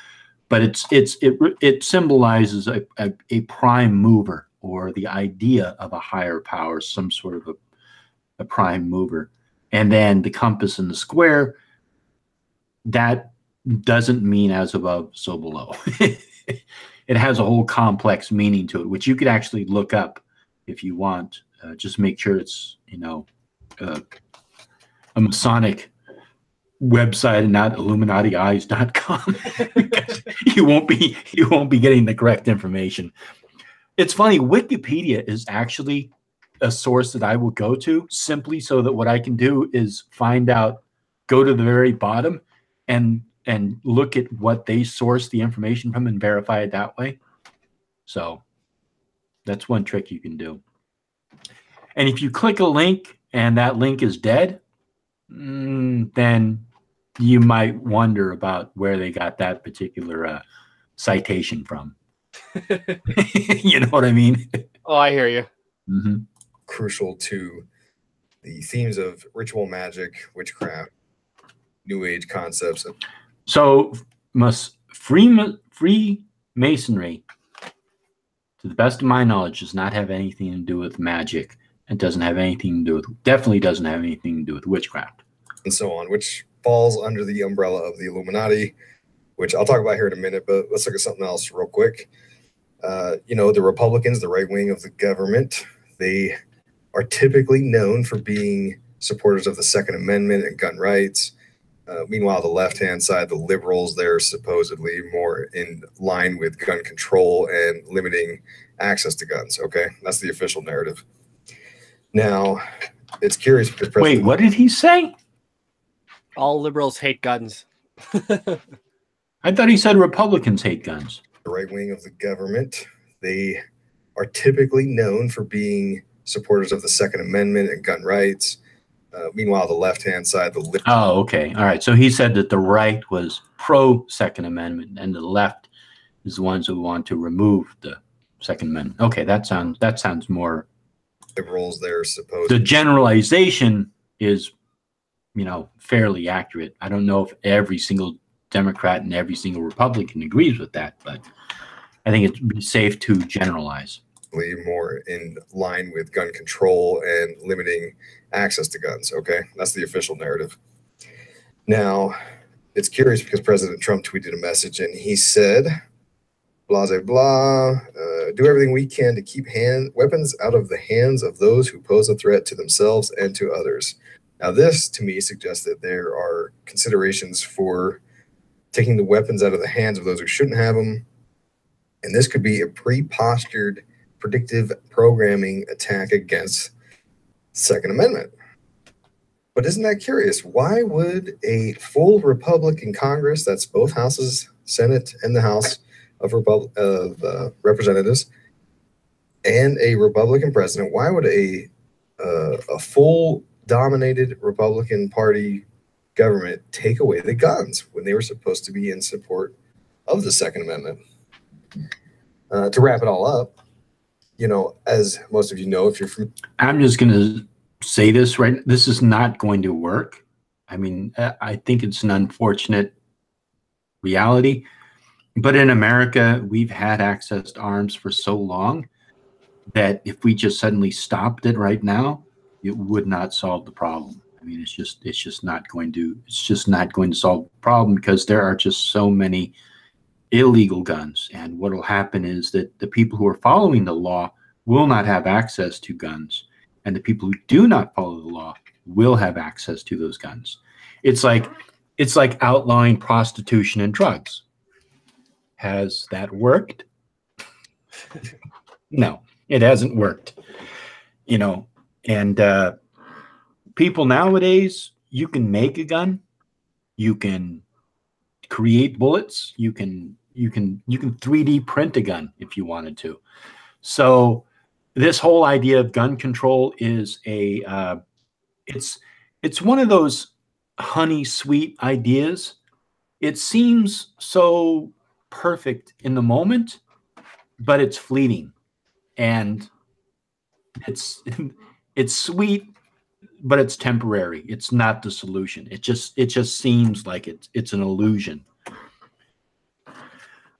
But it symbolizes a prime mover, or the idea of a higher power, some sort of a prime mover. And then the compass in the square, that doesn't mean as above, so below. It has a whole complex meaning to it, which you could actually look up if you want. Just make sure it's, you know, a Masonic website and not IlluminatiEyes.com, because you won't be getting the correct information. It's funny, Wikipedia is actually a source that I will go to, simply so that what I can do is find out, go to the very bottom and look at what they source the information from and verify it that way. So that's one trick you can do. And if you click a link and that link is dead, then you might wonder about where they got that particular citation from. You know what I mean? Oh, I hear you. Mm-hmm. Crucial to the themes of ritual magic, witchcraft, New Age concepts. So Freemasonry, to the best of my knowledge, does not have anything to do with magic. It doesn't have anything to do with, definitely doesn't have anything to do with witchcraft. And so on, which falls under the umbrella of the Illuminati, which I'll talk about here in a minute, but let's look at something else real quick. You know, the Republicans, the right wing of the government, they are typically known for being supporters of the Second Amendment and gun rights. Meanwhile, the left-hand side, the liberals, they're supposedly more in line with gun control and limiting access to guns. Okay, that's the official narrative. Now, it's curious because Wait, what did he say? All liberals hate guns. I thought he said Republicans hate guns. The right wing of the government, they are typically known for being supporters of the Second Amendment and gun rights. Meanwhile, the left-hand side, the oh, okay, all right. So he said that the right was pro-Second Amendment and the left is the ones who want to remove the Second Amendment. Okay, that sounds more. Liberals, they're supposed. The generalization is, fairly accurate. I don't know if every single Democrat and every single Republican agrees with that, but I think it'd be safe to generalize. More in line with gun control and limiting access to guns. Okay, that's the official narrative. Now, it's curious because President Trump tweeted a message and he said, blah, blah, blah, do everything we can to keep weapons out of the hands of those who pose a threat to themselves and to others. Now, this to me suggests that there are considerations for taking the weapons out of the hands of those who shouldn't have them. And this could be a pre-postured predictive programming attack against the Second Amendment. But isn't that curious? Why would a full Republican Congress, that's both houses, Senate and the House of Representatives, and a Republican president, why would a full dominated Republican Party government take away the guns when they were supposed to be in support of the Second Amendment? To wrap it all up, as most of you know, if you're from, I'm just going to say this right. This is not going to work. I mean, I think it's an unfortunate reality, but in America, we've had access to arms for so long that if we just suddenly stopped it right now, it would not solve the problem. I mean, it's just not going to solve the problem because there are just so many illegal guns. And what will happen is that the people who are following the law will not have access to guns. And the people who do not follow the law will have access to those guns. It's like outlawing prostitution and drugs. Has that worked? No, it hasn't worked. And people nowadays, you can make a gun, you can create bullets, you can 3D print a gun if you wanted to. So this whole idea of gun control is it's one of those honey sweet ideas. It seems so perfect in the moment, but it's fleeting, and it's sweet, but it's temporary. It's not the solution. It just seems like it's an illusion.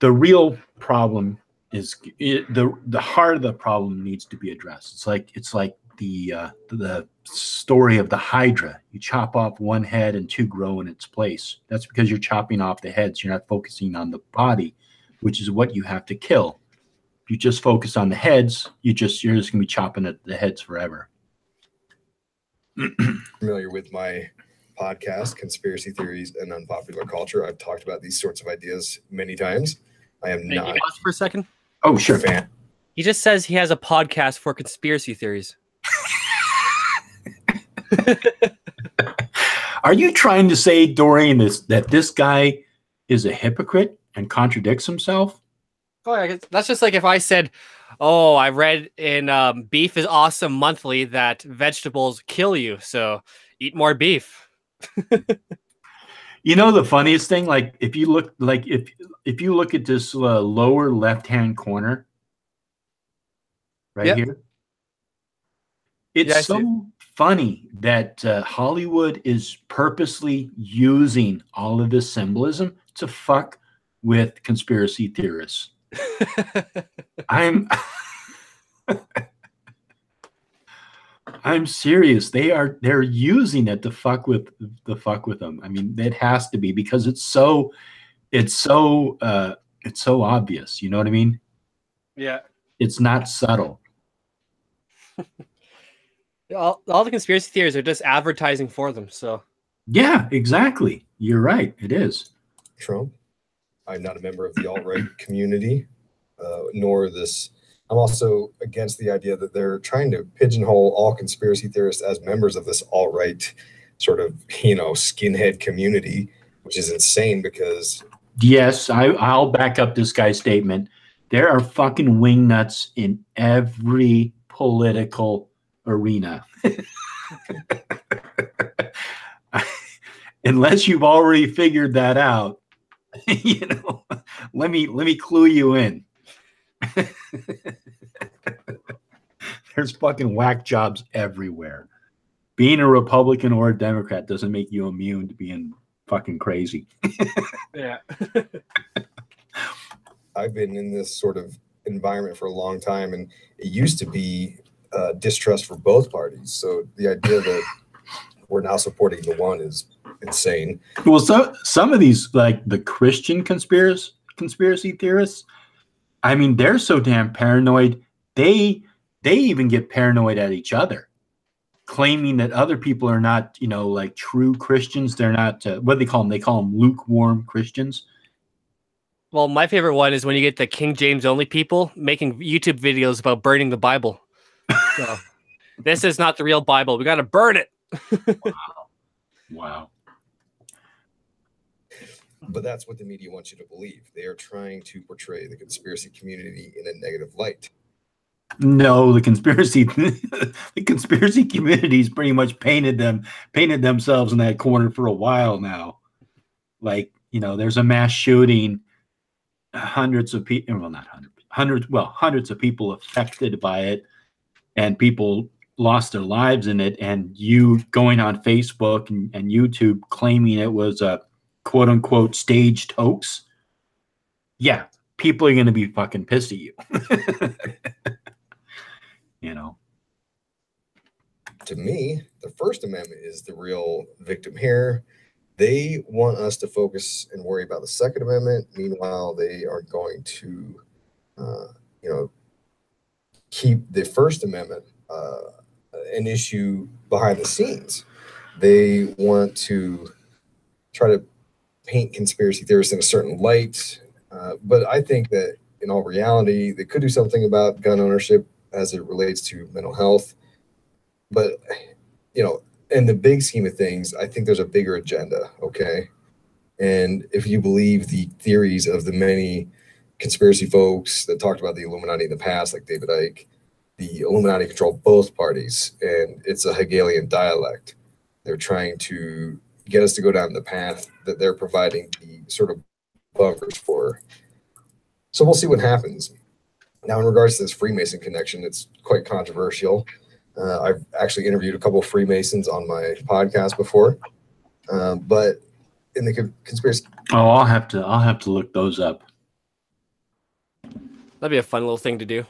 The real problem is the heart of the problem needs to be addressed. It's like the story of the Hydra. You chop off one head and two grow in its place. That's because you're chopping off the heads. You're not focusing on the body, which is what you have to kill. If you just focus on the heads, you're just going to be chopping at the heads forever. Familiar with my podcast, Conspiracy Theories and Unpopular Culture. I've talked about these sorts of ideas many times. I am not. Can you pause for a second? Oh, sure. Fan. He just says he has a podcast for conspiracy theories. Are you trying to say, Dorian, that this guy is a hypocrite and contradicts himself? Oh, I guess that's just like if I said, "Oh, I read in Beef is Awesome Monthly that vegetables kill you, so eat more beef." The funniest thing, like if you look at this lower left-hand corner right here, it's so funny that Hollywood is purposely using all of this symbolism to fuck with conspiracy theorists. I'm serious. They're using it to fuck with them. I mean, it has to be because it's so obvious. You know what I mean? Yeah. It's not subtle. All the conspiracy theories are just advertising for them. So yeah, exactly. You're right. It is. Trump. I'm not a member of the alt-right community, nor this. I'm also against the idea that they're trying to pigeonhole all conspiracy theorists as members of this alt-right sort of, skinhead community, which is insane because... Yes, I'll back up this guy's statement. There are fucking wingnuts in every political arena. Unless you've already figured that out, You know, let me clue you in. There's fucking whack jobs everywhere. Being a Republican or a Democrat doesn't make you immune to being fucking crazy. Yeah. I've been in this sort of environment for a long time, and it used to be distrust for both parties. So the idea that we're now supporting the one is insane. Well, some of these, like the Christian conspiracy theorists, I mean, they're so damn paranoid. They even get paranoid at each other, claiming that other people are not, you know, like true Christians. They're not. What do they call them? They call them lukewarm Christians. Well, my favorite one is when you get the King James only people making YouTube videos about burning the Bible. So, this is not the real Bible. We got to burn it. Wow. But that's what the media wants you to believe. They are trying to portray the conspiracy community in a negative light. No, the conspiracy community's pretty much painted themselves in that corner for a while now. Like, you know, there's a mass shooting, hundreds of people, well, not hundreds, hundreds of people affected by it, and people lost their lives in it, and you going on Facebook and YouTube claiming it was a quote unquote staged hoax. Yeah, people are going to be fucking pissed at you. You know, To me, the First Amendment is the real victim here. They want us to focus and worry about the Second Amendment. Meanwhile, they are going to, keep the First Amendment an issue behind the scenes. They want to try to paint conspiracy theorists in a certain light. But I think that in all reality, they could do something about gun ownership as it relates to mental health. But, you know, in the big scheme of things, I think there's a bigger agenda, okay? And if you believe the theories of the many conspiracy folks that talked about the Illuminati in the past, like David Icke, the Illuminati control both parties, and it's a Hegelian dialect. They're trying to get us to go down the path that they're providing the sort of bunkers for. So we'll see what happens. Now, in regards to this Freemason connection, it's quite controversial. I've actually interviewed a couple of Freemasons on my podcast before, but in the conspiracy, I'll have to look those up. That'd be a fun little thing to do.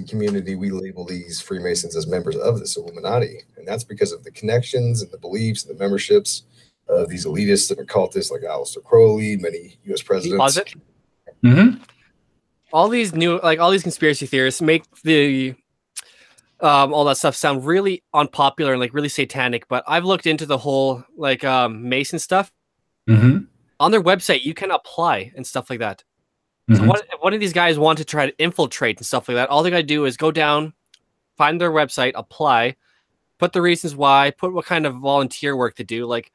community, we label these Freemasons as members of this Illuminati, and that's because of the connections and the beliefs and the memberships of these elitists and occultists like Aleister Crowley, many U.S. presidents. Mm-hmm. All these conspiracy theorists make the all that stuff sound really unpopular and like really satanic. But I've looked into the whole like Mason stuff. Mm-hmm. On their website, you can apply and stuff like that. Mm-hmm. So if one of these guys want to try to infiltrate and stuff like that, all they gotta do is go down, find their website, apply, put the reasons why, put what kind of volunteer work to do. Like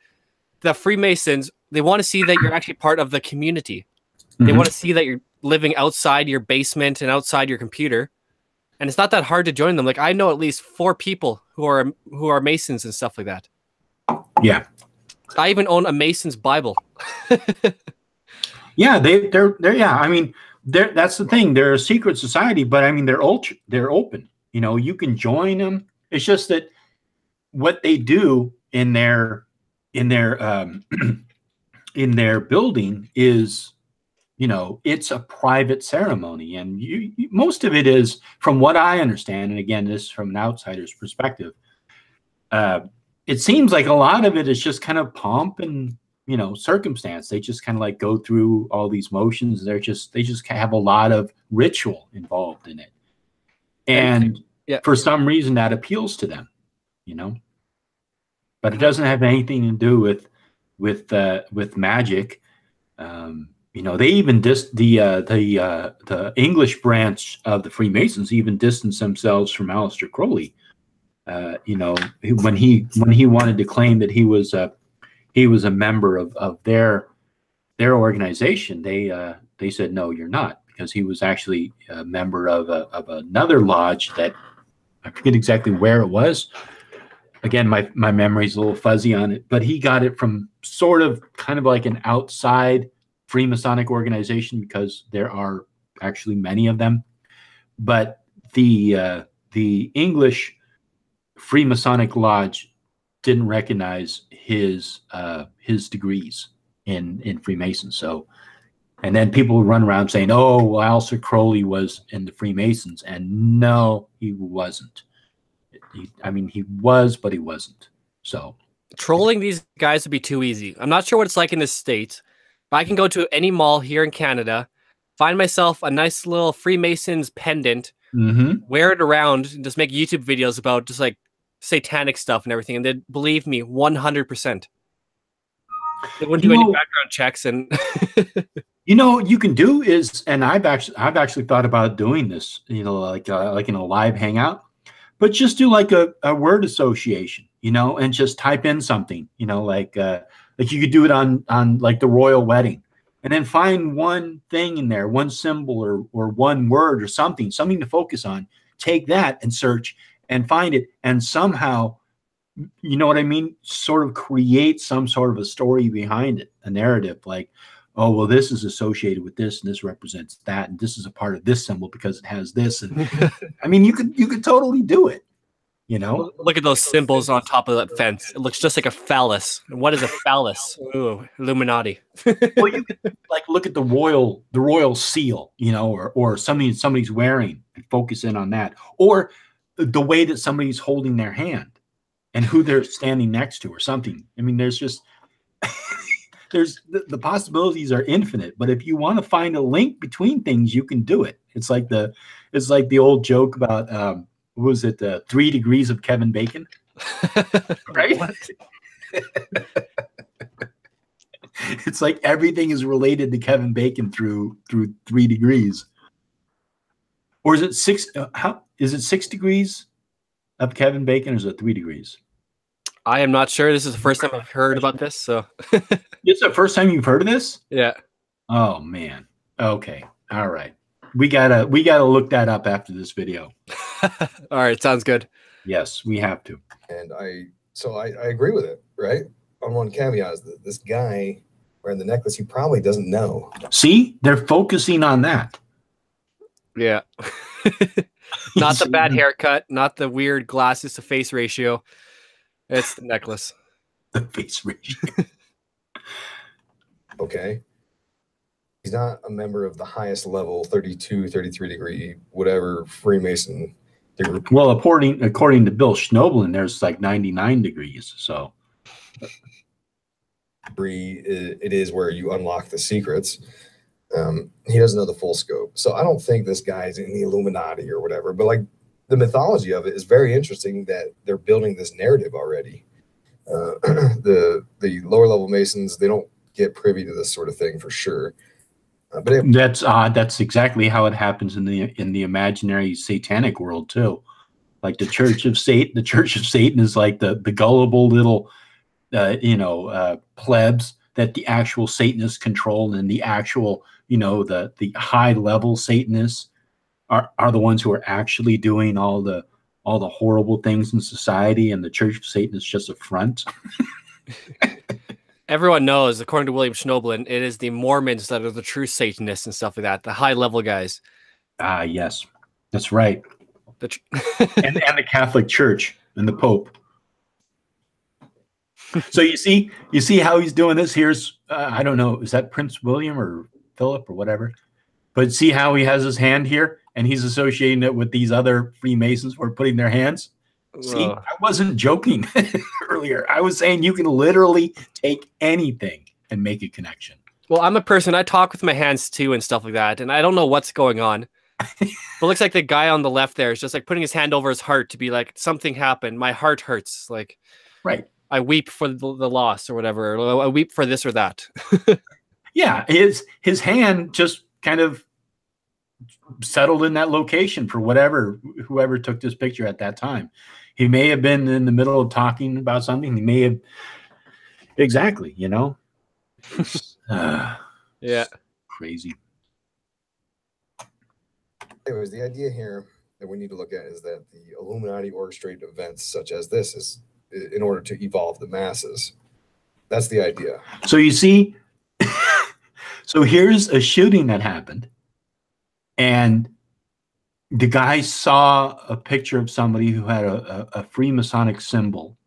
the Freemasons, they want to see that you're actually part of the community. They want to see that you're living outside your basement and outside your computer. And it's not that hard to join them. Like I know at least 4 people who are Masons and stuff like that. Yeah. I even own a Mason's Bible. Yeah, they're yeah. I mean, that's the thing. They're a secret society, but I mean, they're open. You know, you can join them. It's just that what they do in their in their building is, you know, it's a private ceremony, and most of it is, from what I understand, and again, this is from an outsider's perspective. It seems like a lot of it is just kind of pomp and, you know, circumstance. They just kind of like go through all these motions. They just have a lot of ritual involved in it, and for some reason that appeals to them, you know. But it doesn't have anything to do with magic. You know, they even the English branch of the Freemasons even distanced themselves from Aleister Crowley. You know, when he wanted to claim that he was a member of their organization, they said, no, you're not, because he was actually a member of another lodge that I forget exactly where it was. Again, my memory's a little fuzzy on it, but he got it from sort of kind of like an outside Freemasonic organization because there are actually many of them. But the English Freemasonic Lodge didn't recognize his degrees in Freemason. So, and then people run around saying, "Oh, well, Aleister Crowley was in the Freemasons," and no, he wasn't. I mean, he was, but he wasn't. So, trolling these guys would be too easy. I'm not sure what it's like in the States, but I can go to any mall here in Canada, find myself a nice little Freemasons pendant, wear it around, and just make YouTube videos about just like satanic stuff and everything. And they'd believe me 100%. They wouldn't do any background checks. And what you can do is, and I've actually thought about doing this, like in a live hangout, but just do like a word association, and just type in something, like you could do it on like the royal wedding, and then find one thing in there, one symbol or one word or something to focus on. Take that and search and find it, and somehow, you know what I mean, sort of create some sort of a story behind it, a narrative like, oh, well, this is associated with this and this represents that, and this is a part of this symbol because it has this. And I mean, you could totally do it, Look at those symbols on top of that fence. It looks just like a phallus. And what is a phallus? Ooh, Illuminati. Well, you could like look at the royal seal, or something somebody's wearing and focus in on that, or the way that somebody's holding their hand and who they're standing next to or something. I mean, there's just there's the possibilities are infinite, but if you want to find a link between things, you can do it. It's like the old joke about what was it, 3 degrees of Kevin Bacon, right? It's like everything is related to Kevin Bacon through 3 degrees. Or is it 6? Is it 6 degrees of Kevin Bacon, or is it 3 degrees? I am not sure. This is the first time I've heard about this. So it's the first time you've heard of this? Yeah. Oh man. Okay. All right. We gotta look that up after this video. All right. Sounds good. Yes, we have to. And I agree with it, right? On one caveat is that this guy wearing the necklace, he probably doesn't know. See, they're focusing on that. Yeah. Not the bad haircut, not the weird glasses to face ratio. It's the necklace. The face ratio. Okay. He's not a member of the highest level, 32, 33 degree, whatever Freemason group. Well, according to Bill Schnoblin, there's like 99 degrees. So it is where you unlock the secrets. He doesn't know the full scope. So I don't think this guy's in the Illuminati or whatever, but like the mythology of it is very interesting that they're building this narrative already. The lower level Masons, they don't get privy to this sort of thing for sure. But that's exactly how it happens in the imaginary satanic world too. Like the Church of Satan is like the gullible little plebs that the actual Satanists control, and the actual the high level Satanists are the ones who are actually doing all the horrible things in society, and the Church of Satan is just a front. Everyone knows, according to William Schnoblin, it is the Mormons that are the true Satanists and stuff like that, the high-level guys. Yes, that's right. and the Catholic Church and the Pope. So you see how he's doing this. Here's I don't know, is that Prince William or Philip or whatever? But see how he has his hand here, and he's associating it with these other Freemasons who are putting their hands. See, I wasn't joking earlier. I was saying you can literally take anything and make a connection. Well, I'm a person, I talk with my hands too and stuff like that, and I don't know what's going on. But it looks like the guy on the left there is just like putting his hand over his heart to be like, something happened. My heart hurts. Like, right. I weep for the loss or whatever. Or I weep for this or that. Yeah, his hand just kind of settled in that location for whoever took this picture at that time. He may have been in the middle of talking about something. He may have exactly, yeah, crazy. Anyways, the idea here that we need to look at is that the Illuminati orchestrated events such as this is in order to evolve the masses. That's the idea. So you see, so here's a shooting that happened, and the guy saw a picture of somebody who had a Freemasonic symbol.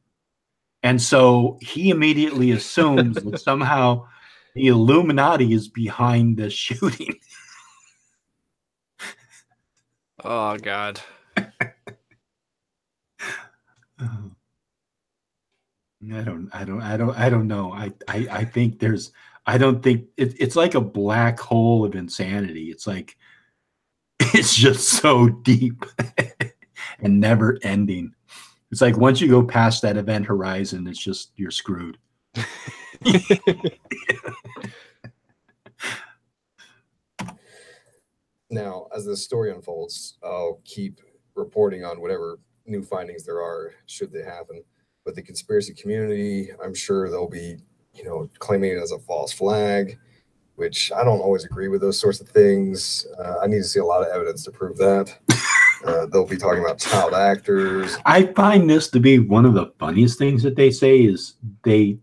And so he immediately assumes that somehow the Illuminati is behind this shooting. Oh God. I don't know. I think there's, I don't think it's like a black hole of insanity. It's like, it's just so deep and never ending. It's like once you go past that event horizon, it's just, you're screwed. Now, as the story unfolds, I'll keep reporting on whatever new findings there are, should they happen. But the conspiracy community, I'm sure they'll be, claiming it as a false flag, which I don't always agree with those sorts of things. I need to see a lot of evidence to prove that. They'll be talking about child actors. I find this to be one of the funniest things that they say is they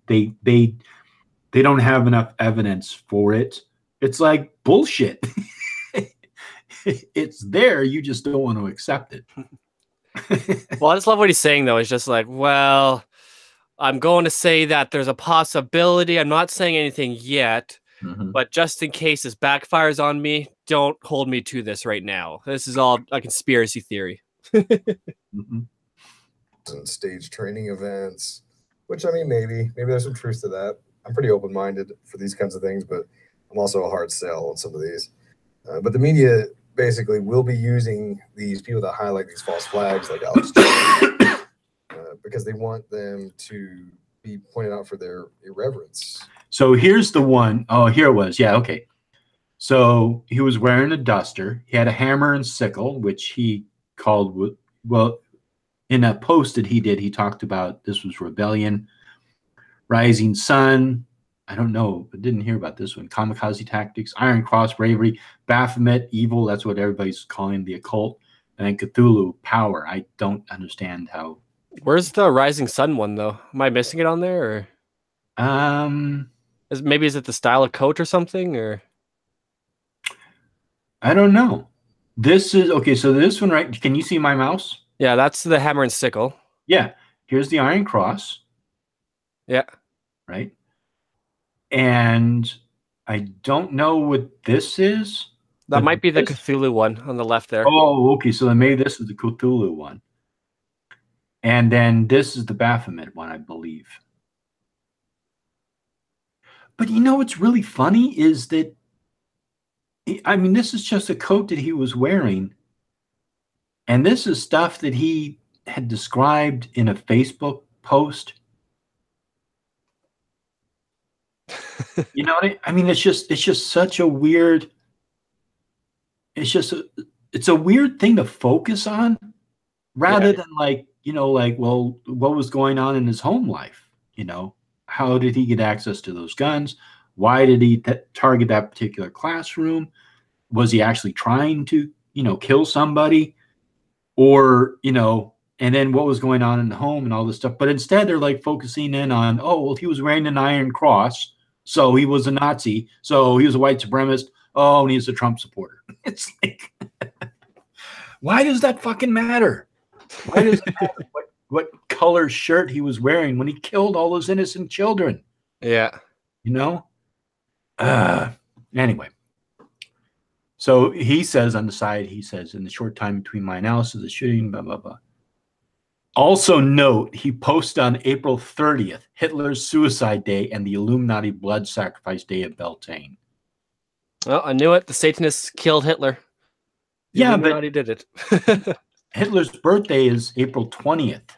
don't have enough evidence for it. It's like bullshit. It's there, you just don't want to accept it. Well, I just love what he's saying though. He's just like, well, I'm going to say that there's a possibility. I'm not saying anything yet, but just in case this backfires on me, don't hold me to this right now. This is all a conspiracy theory. And stage training events, which, I mean, maybe there's some truth to that. I'm pretty open-minded for these kinds of things, but I'm also a hard sell on some of these. But the media basically will be using these people that highlight these false flags, like Alex Jones, because they want them to be pointed out for their irreverence. So here's the one. Oh, here it was. Yeah, okay. So he was wearing a duster. He had a hammer and sickle, which he called, well, in a post that he did, he talked about this was rebellion, rising sun. I don't know. I didn't hear about this one. Kamikaze tactics, Iron Cross, bravery, Baphomet, evil. That's what everybody's calling the occult. And then Cthulhu, power. I don't understand how. Where's the rising sun one though? Am I missing it on there, or maybe is it the style of coat or something, or? I don't know. This is okay. So this one, right? Can you see my mouse? Yeah, that's the hammer and sickle. Yeah. Here's the Iron Cross. Yeah. Right. And I don't know what this is. That might be the Cthulhu one on the left there. Oh, okay. So then maybe this is the Cthulhu one. And then this is the Baphomet one, I believe. But you know what's really funny is that, I mean, this is just a coat that he was wearing. And this is stuff that he had described in a Facebook post. You know what I mean? It's just such a weird, it's a weird thing to focus on rather than like, well, what was going on in his home life? How did he get access to those guns? Why did he target that particular classroom? Was he actually trying to, kill somebody? Or, and then what was going on in the home and all this stuff. But instead they're like focusing in on, oh, well, he was wearing an Iron Cross, so he was a Nazi. So he was a white supremacist. Oh, and he's a Trump supporter. It's like, why does that fucking matter? Why does it matter what color shirt he was wearing when he killed all those innocent children? Yeah. Anyway. So he says on the side, he says, in the short time between my analysis of the shooting, blah, blah, blah. Also note, he posted on April 30th, Hitler's suicide day and the Illuminati blood sacrifice day of Beltane. Well, I knew it. The Satanists killed Hitler. The Illuminati did it. Hitler's birthday is April 20th,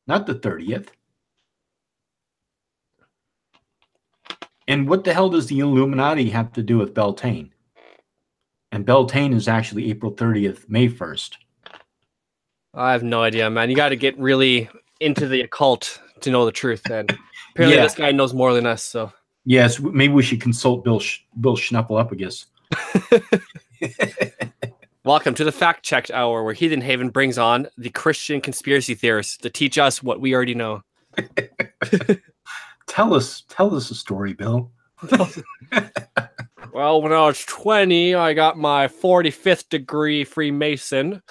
not the 30th. And what the hell does the Illuminati have to do with Beltane? And Beltane is actually April 30th, May 1st. I have no idea, man. You got to get really into the occult to know the truth. And apparently this guy knows more than us. So yes, maybe we should consult Bill Schnuffleupagus. Welcome to the Fact Checked Hour, where Heathen Haven brings on the Christian conspiracy theorists to teach us what we already know. tell us a story, Bill. Well, when I was 20, I got my 45th degree Freemason.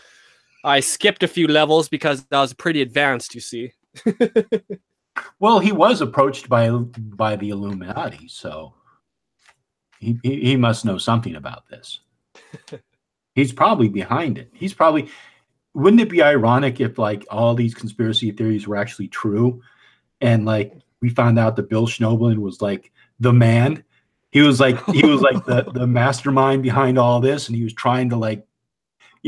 I skipped a few levels because I was pretty advanced, you see. Well, he was approached by the Illuminati, so he must know something about this. He's probably behind it. He's probably. Wouldn't it be ironic if like all these conspiracy theories were actually true, and like we found out that Bill Schnoebelen was like the man? He was like the mastermind behind all this, and he was trying to like,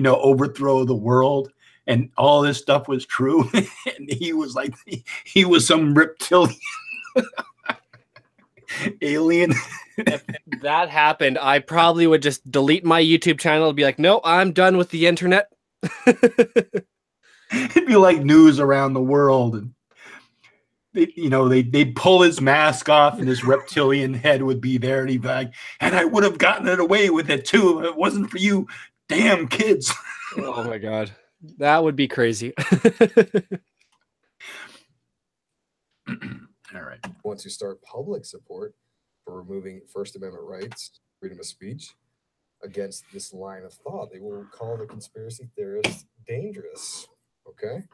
overthrow the world, and all this stuff was true, and he was like he was some reptilian alien. If that happened, I probably would just delete my YouTube channel and be like, no, I'm done with the internet. It'd be like news around the world, and they'd pull his mask off, and his reptilian head would be there, and he'd be like, and I would have gotten it away with it too if it wasn't for you damn kids. Oh my god, that would be crazy. All right. Once you start public support for removing First Amendment rights, freedom of speech, against this line of thought, they will call the conspiracy theorists dangerous. Okay?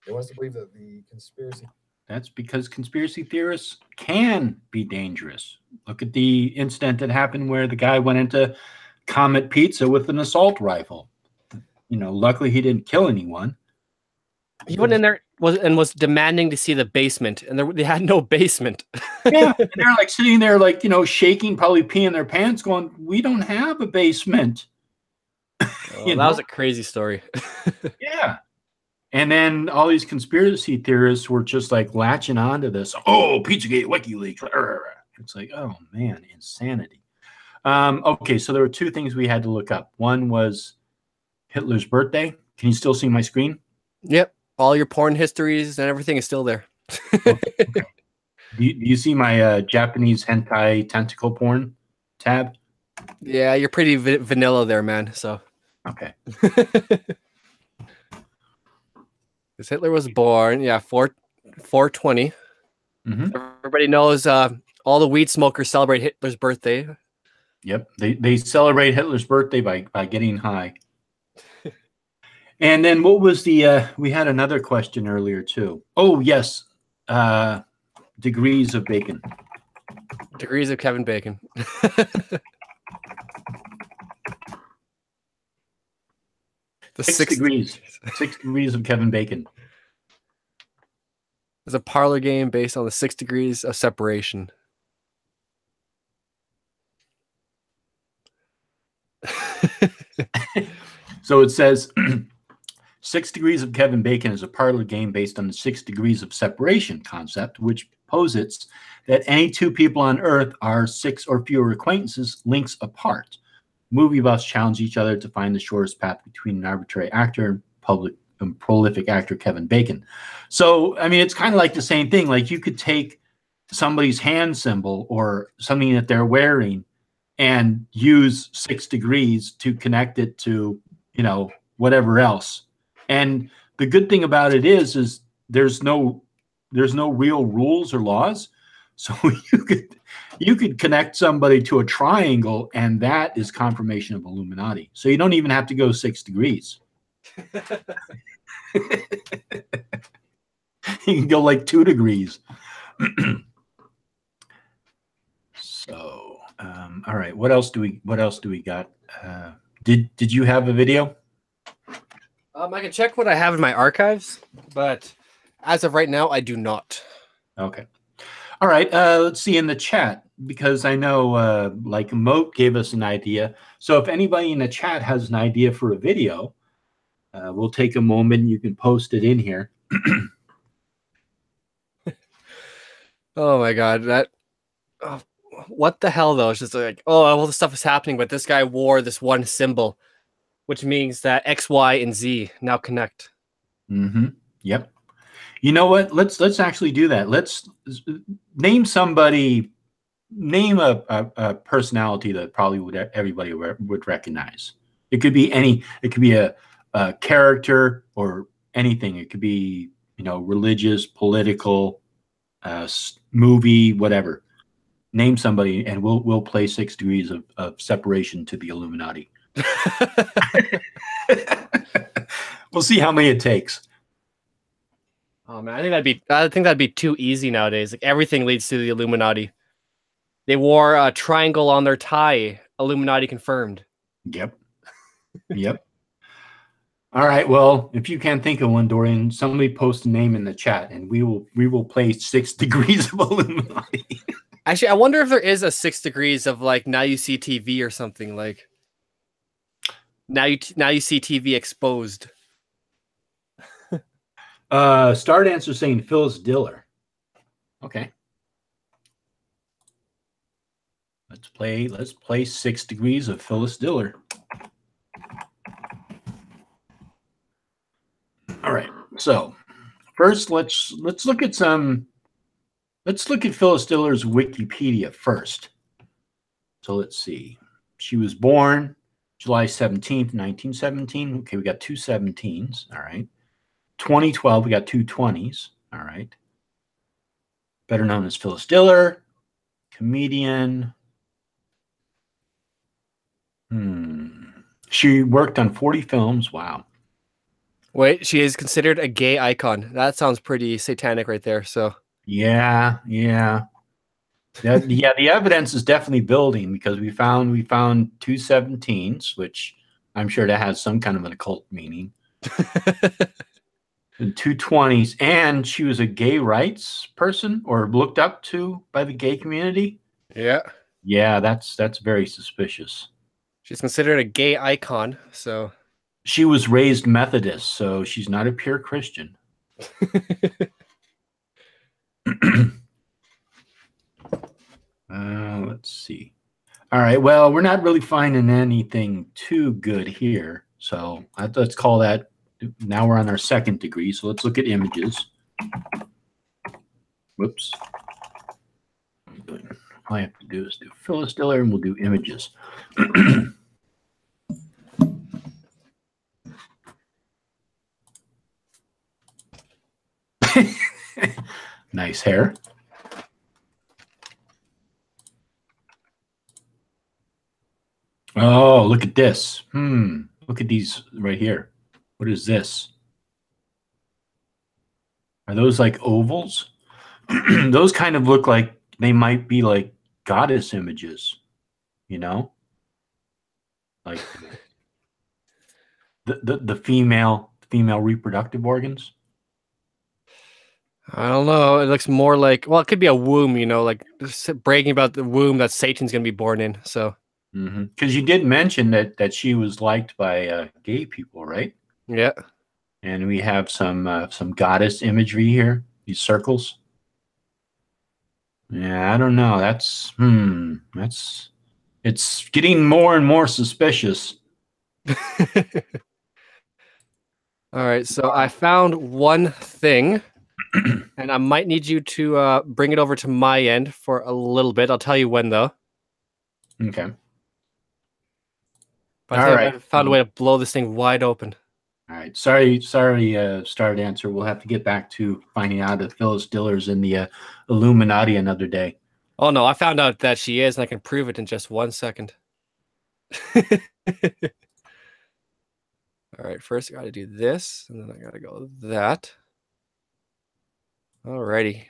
They want us to believe that the conspiracy. That's because conspiracy theorists can be dangerous. Look at the incident that happened where the guy went into Comet Pizza with an assault rifle. Luckily he didn't kill anyone. He went in there was demanding to see the basement, and they had no basement. Yeah, and they're like sitting there, like shaking, probably peeing their pants, going, "We don't have a basement." That was a crazy story. Yeah, and then all these conspiracy theorists were just like latching onto this. Oh, Pizzagate, WikiLeaks. It's like, oh man, insanity. Okay, so there were two things we had to look up. One was Hitler's birthday. Can you still see my screen? Yep. All your porn histories and everything is still there. Okay. Do you see my Japanese hentai tentacle porn tab? Yeah, you're pretty vanilla there, man. So okay. Because Hitler was born, 420. Mm-hmm. Everybody knows all the weed smokers celebrate Hitler's birthday. Yep, they celebrate Hitler's birthday by getting high. And then what was the? We had another question earlier too. Oh yes, degrees of bacon. Degrees of Kevin Bacon. The 6 degrees. 6 degrees of Kevin Bacon. It's a parlor game based on the 6 degrees of separation. So it says 6 degrees of Kevin Bacon is a parlor game based on the 6 degrees of separation concept, which posits that any two people on Earth are 6 or fewer acquaintances links apart. Movie buffs challenge each other to find the shortest path between an arbitrary actor and prolific actor Kevin Bacon. So, I mean, it's kind of like the same thing. Like you could take somebody's hand symbol or something that they're wearing and use 6 degrees to connect it to, whatever else. And the good thing about it is there's no real rules or laws. So you could connect somebody to a triangle, and that is confirmation of Illuminati. So you don't even have to go 6 degrees. You can go like 2 degrees. So, all right. What else do we got? Did you have a video? I can check what I have in my archives, but as of right now, I do not. Okay. All right. Let's see in the chat, because I know like Moat gave us an idea. So if anybody in the chat has an idea for a video, we'll take a moment. You can post it in here. Oh my God. What the hell though? It's just like, oh, all this stuff is happening, but this guy wore this one symbol, which means that X, Y, and Z now connect. Mm-hmm. Yep. You know what? Let's actually do that. Let's name somebody, name a personality that probably everybody would recognize. It could be any. It could be a character or anything. It could be religious, political, movie, whatever. Name somebody, and we'll play 6 degrees of separation to the Illuminati. We'll see how many it takes. Oh man, I think that'd be too easy nowadays. Like everything leads to the Illuminati. They wore a triangle on their tie. Illuminati confirmed. Yep. Yep. All right. Well, if you can't think of one, Dorian, somebody post a name in the chat, and we will play 6 degrees of Illuminati. Actually, I wonder if there is a 6 degrees of like now you see TV or something like now you see TV exposed. Star Dancer saying Phyllis Diller. Okay. Let's play 6 degrees of Phyllis Diller. All right. So first let's look at Phyllis Diller's Wikipedia first. So let's see. She was born July 17th, 1917. Okay, we got 2 17s. All right. 2012, we got 2 20s. All right. Better known as Phyllis Diller, comedian. She worked on 40 films. Wow. Wait, she is considered a gay icon. That sounds pretty satanic right there. So Yeah. The evidence is definitely building because we found 2 17s, which I'm sure that has some kind of an occult meaning. And 2 20s, and she was a gay rights person or looked up to by the gay community. Yeah, that's very suspicious. She's considered a gay icon, so she was raised Methodist, so she's not a pure Christian. Let's see. All right, well, we're not really finding anything too good here, so let's call that. Now we're on our 2nd degree, so let's look at images. Whoops. All I have to do is do Phyllis Diller, and we'll do images. Nice hair. Oh, look at this. Look at these right here. What is this? Are those like ovals? Those kind of look like they might be like goddess images, you know? Like the female reproductive organs. I don't know. It looks more like, well, it could be a womb, you know, like bragging about the womb that Satan's going to be born in. So, because you did mention that she was liked by gay people, right? Yeah. And we have some goddess imagery here. These circles. Yeah, I don't know. It's getting more and more suspicious. All right, so I found one thing. And I might need you to bring it over to my end for a little bit. I'll tell you when, though. Okay. But I found a way to blow this thing wide open. All right. Sorry, Star Dancer. We'll have to get back to finding out if Phyllis Diller's in the Illuminati another day. Oh, no. I found out that she is, and I can prove it in just 1 second. All right. First, I got to do this, and then I got to go that. Alrighty.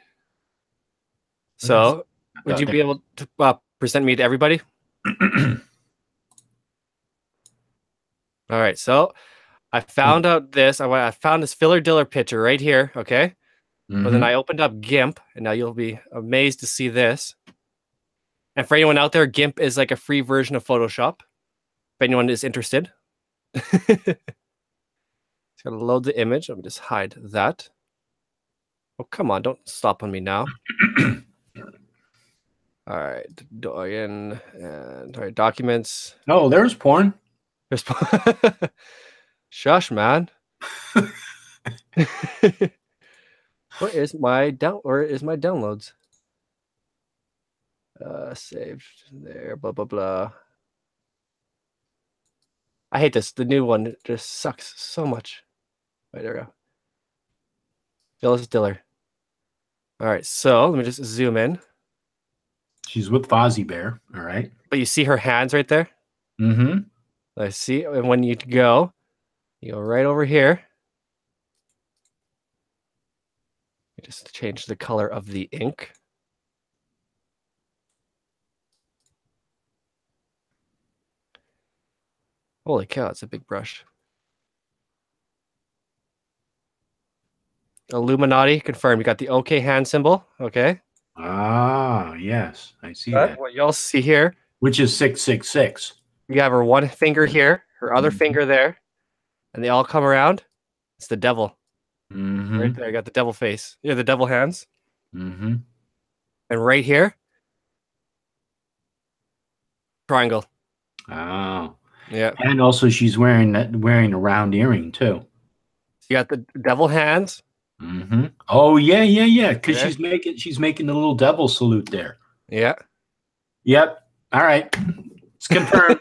So, would you be able to present me to everybody? All right. So, I found out this. I found this Filler Diller picture right here. Okay. But then I opened up GIMP, and now you'll be amazed to see this. And for anyone out there, GIMP is like a free version of Photoshop. If anyone is interested. Just got to load the image. Let me just hide that. Oh, come on. Don't stop on me now. All right. Dorian and all right, documents. Oh, there's porn. There's Shush, man. Where is my downloads? Saved there, blah blah blah. I hate this. The new one just sucks so much. Wait, there we go. Phyllis Diller. All right, so let me just zoom in. She's with Fozzie Bear. All right. But you see her hands right there? Mm-hmm. I see. And when you go right over here. Just change the color of the ink. Holy cow, it's a big brush. Illuminati confirmed. You got the OK hand symbol. Okay. Ah, yes, I see that. What you all see here, Which is 666. you have her one finger here, her other Mhm. finger there, and they all come around. It's the devil. Mm-hmm. Right there. You got the devil face. Yeah, the devil hands. Mm-hmm. And right here, triangle. Oh. Yeah. And also she's wearing a round earring too. You got the devil hands. Mm-hmm. Oh yeah. Because Okay. she's making the little devil salute there. Yeah. Yep. All right. It's confirmed.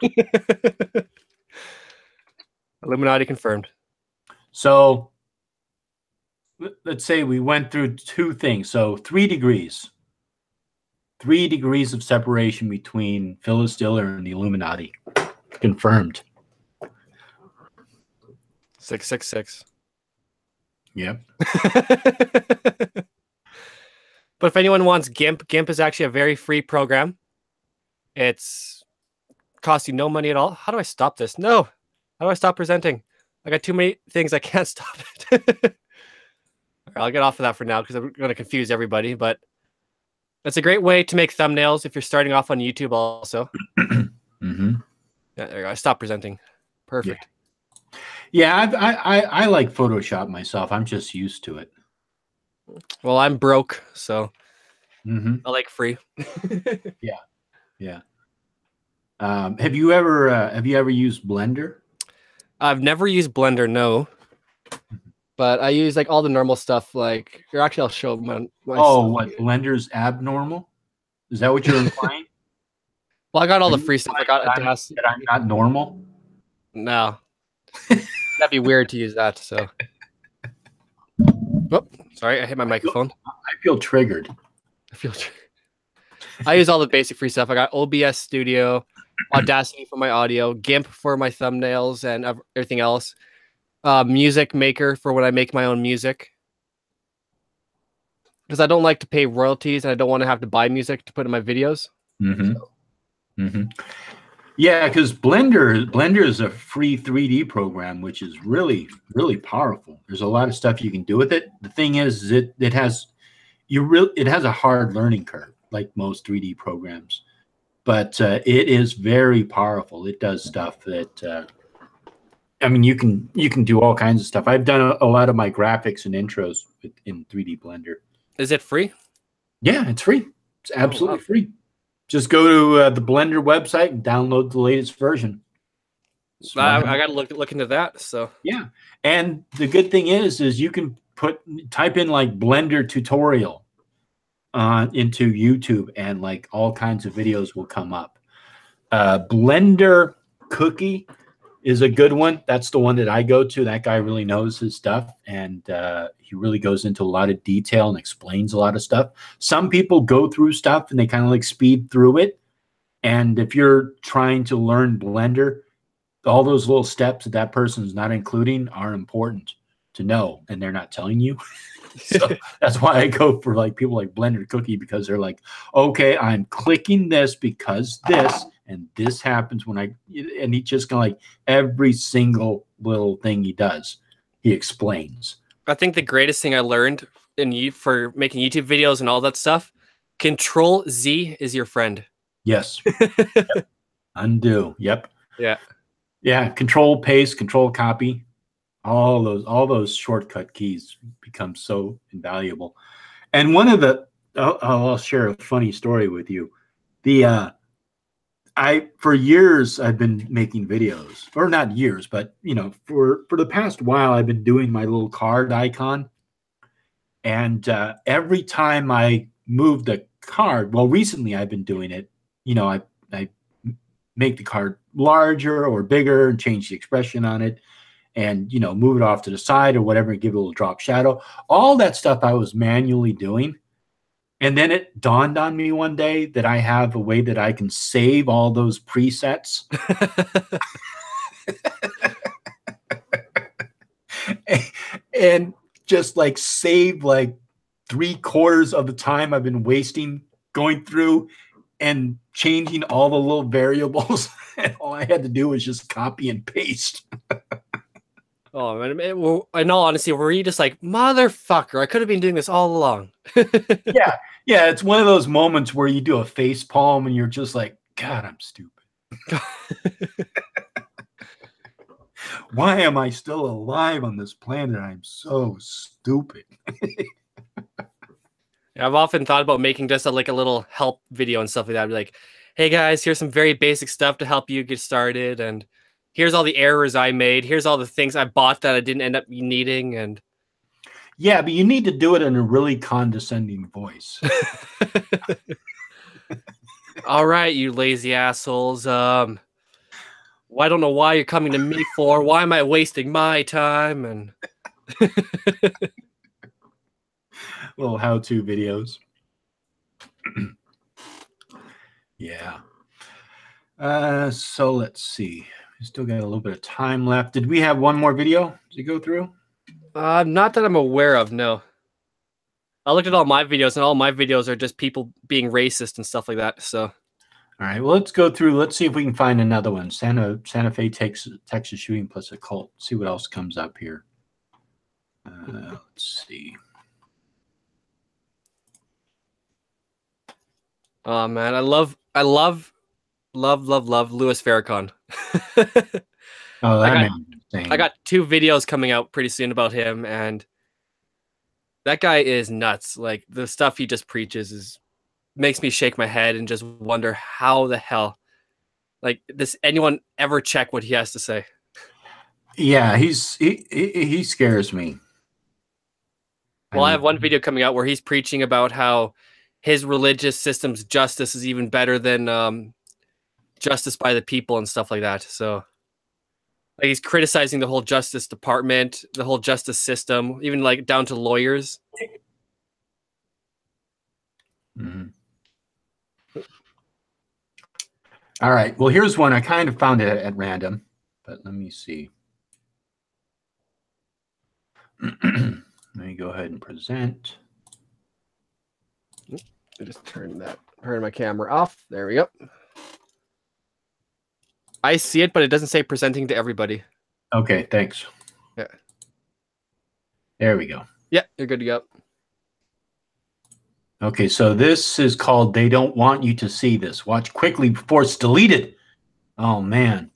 Illuminati confirmed. So let's say we went through two things. So 3 degrees. 3 degrees of separation between Phyllis Diller and the Illuminati. Confirmed. 666. Yep. But if anyone wants GIMP, GIMP is actually a very free program. It's costs you no money at all. How do I stop this? No. How do I stop presenting? I got too many things. I can't stop it. I'll get off of that for now because I'm going to confuse everybody. But it's a great way to make thumbnails if you're starting off on YouTube also. Mm-hmm. Yeah, there you go. I stopped presenting. Perfect. Yeah, I like Photoshop myself. I'm just used to it. Well, I'm broke, so Mm-hmm. I like free. Yeah. Have you ever used Blender? I've never used Blender, no. But I use like all the normal stuff. Like, here, actually, I'll show my stuff. What? Blender's abnormal? Is that what you're implying? Well, I got all the free stuff. I got Audacity. That I'm not normal? No. That'd be weird to use that, so. Oh, sorry, I hit my microphone. I feel triggered. I use all the basic free stuff. I got OBS Studio, Audacity for my audio, GIMP for my thumbnails and everything else. Music Maker for when I make my own music. Because I don't like to pay royalties and I don't want to have to buy music to put in my videos. Mm-hmm. So. Mm-hmm. Yeah, because Blender is a free 3D program, which is really, really powerful. There's a lot of stuff you can do with it. The thing is, it has a hard learning curve, like most 3D programs, but it is very powerful. It does stuff that I mean, you can do all kinds of stuff. I've done a lot of my graphics and intros in 3D Blender. Is it free? Yeah, it's free. It's absolutely free. Just go to the Blender website and download the latest version. I got to look into that. So yeah, and the good thing is you can type in like Blender tutorial into YouTube, and like all kinds of videos will come up. Blender Cookie is a good one. That's the one that I go to. That guy really knows his stuff, and he really goes into a lot of detail and explains a lot of stuff. Some people go through stuff and they kind of like speed through it. And if you're trying to learn Blender, all those little steps that person's not including are important to know, and they're not telling you. So that's why I go for like people like Blender Cookie, because they're like, okay, I'm clicking this because this and this happens when and he just kind of like every single little thing he does, he explains. I think the greatest thing I learned for making YouTube videos and all that stuff, Control Z is your friend. Yes. Yep. Undo. Yep. Yeah. Yeah. Control paste, control copy. All those shortcut keys become so invaluable. And one of the I'll share a funny story with you. For years I've been making videos, or not years, but for the past while I've been doing my little card icon. And every time I move the card, well, recently I've been doing it. I make the card larger or bigger and change the expression on it, and move it off to the side or whatever and give it a little drop shadow. All that stuff I was manually doing, And then it dawned on me one day that I have a way that I can save all those presets. And just like save like 3/4 of the time I've been wasting going through and changing all the little variables. And all I had to do was just copy and paste. Oh, man. In all honesty, were you just like, motherfucker, I could have been doing this all along? Yeah. Yeah. It's one of those moments where you do a face palm and you're just like, God, I'm stupid. Why am I still alive on this planet? I'm so stupid. I've often thought about making just like a little help video and stuff like that. I'd be like, hey guys, here's some very basic stuff to help you get started. And here's all the errors I made. Here's all the things I bought that I didn't end up needing. And yeah, but you need to do it in a really condescending voice. all right, you lazy assholes. Well, I don't know why you're coming to me for. Why am I wasting my time? And little how-to videos. Yeah. So let's see. We still got a little bit of time left. Did we have one more video to go through? not that I'm aware of, no. I looked at all my videos, and all my videos are just people being racist and stuff like that. So, all right. Well, let's go through. Let's see if we can find another one. Santa Fe Texas shooting plus a cult. See what else comes up here. Let's see. oh man, I love Louis Farrakhan. Oh, that man. I got 2 videos coming out pretty soon about him, and that guy is nuts. Like the stuff he just preaches makes me shake my head and just wonder how the hell, like, does anyone ever check what he has to say? Yeah, he scares me. Well, I have one video coming out where he's preaching about how his religious system's justice is even better than justice by the people and stuff like that. So, like, he's criticizing the whole justice department, the whole justice system, even like down to lawyers. Mm-hmm. All right. Well, here's one. I kind of found it at random, but let me see. Let me go ahead and present. I just turn my camera off. There we go. I see it, but it doesn't say presenting to everybody. Okay, thanks. Yeah. There we go. Yeah, you're good to go. Okay, so this is called They Don't Want You to See This. Watch quickly before it's deleted. Oh, man.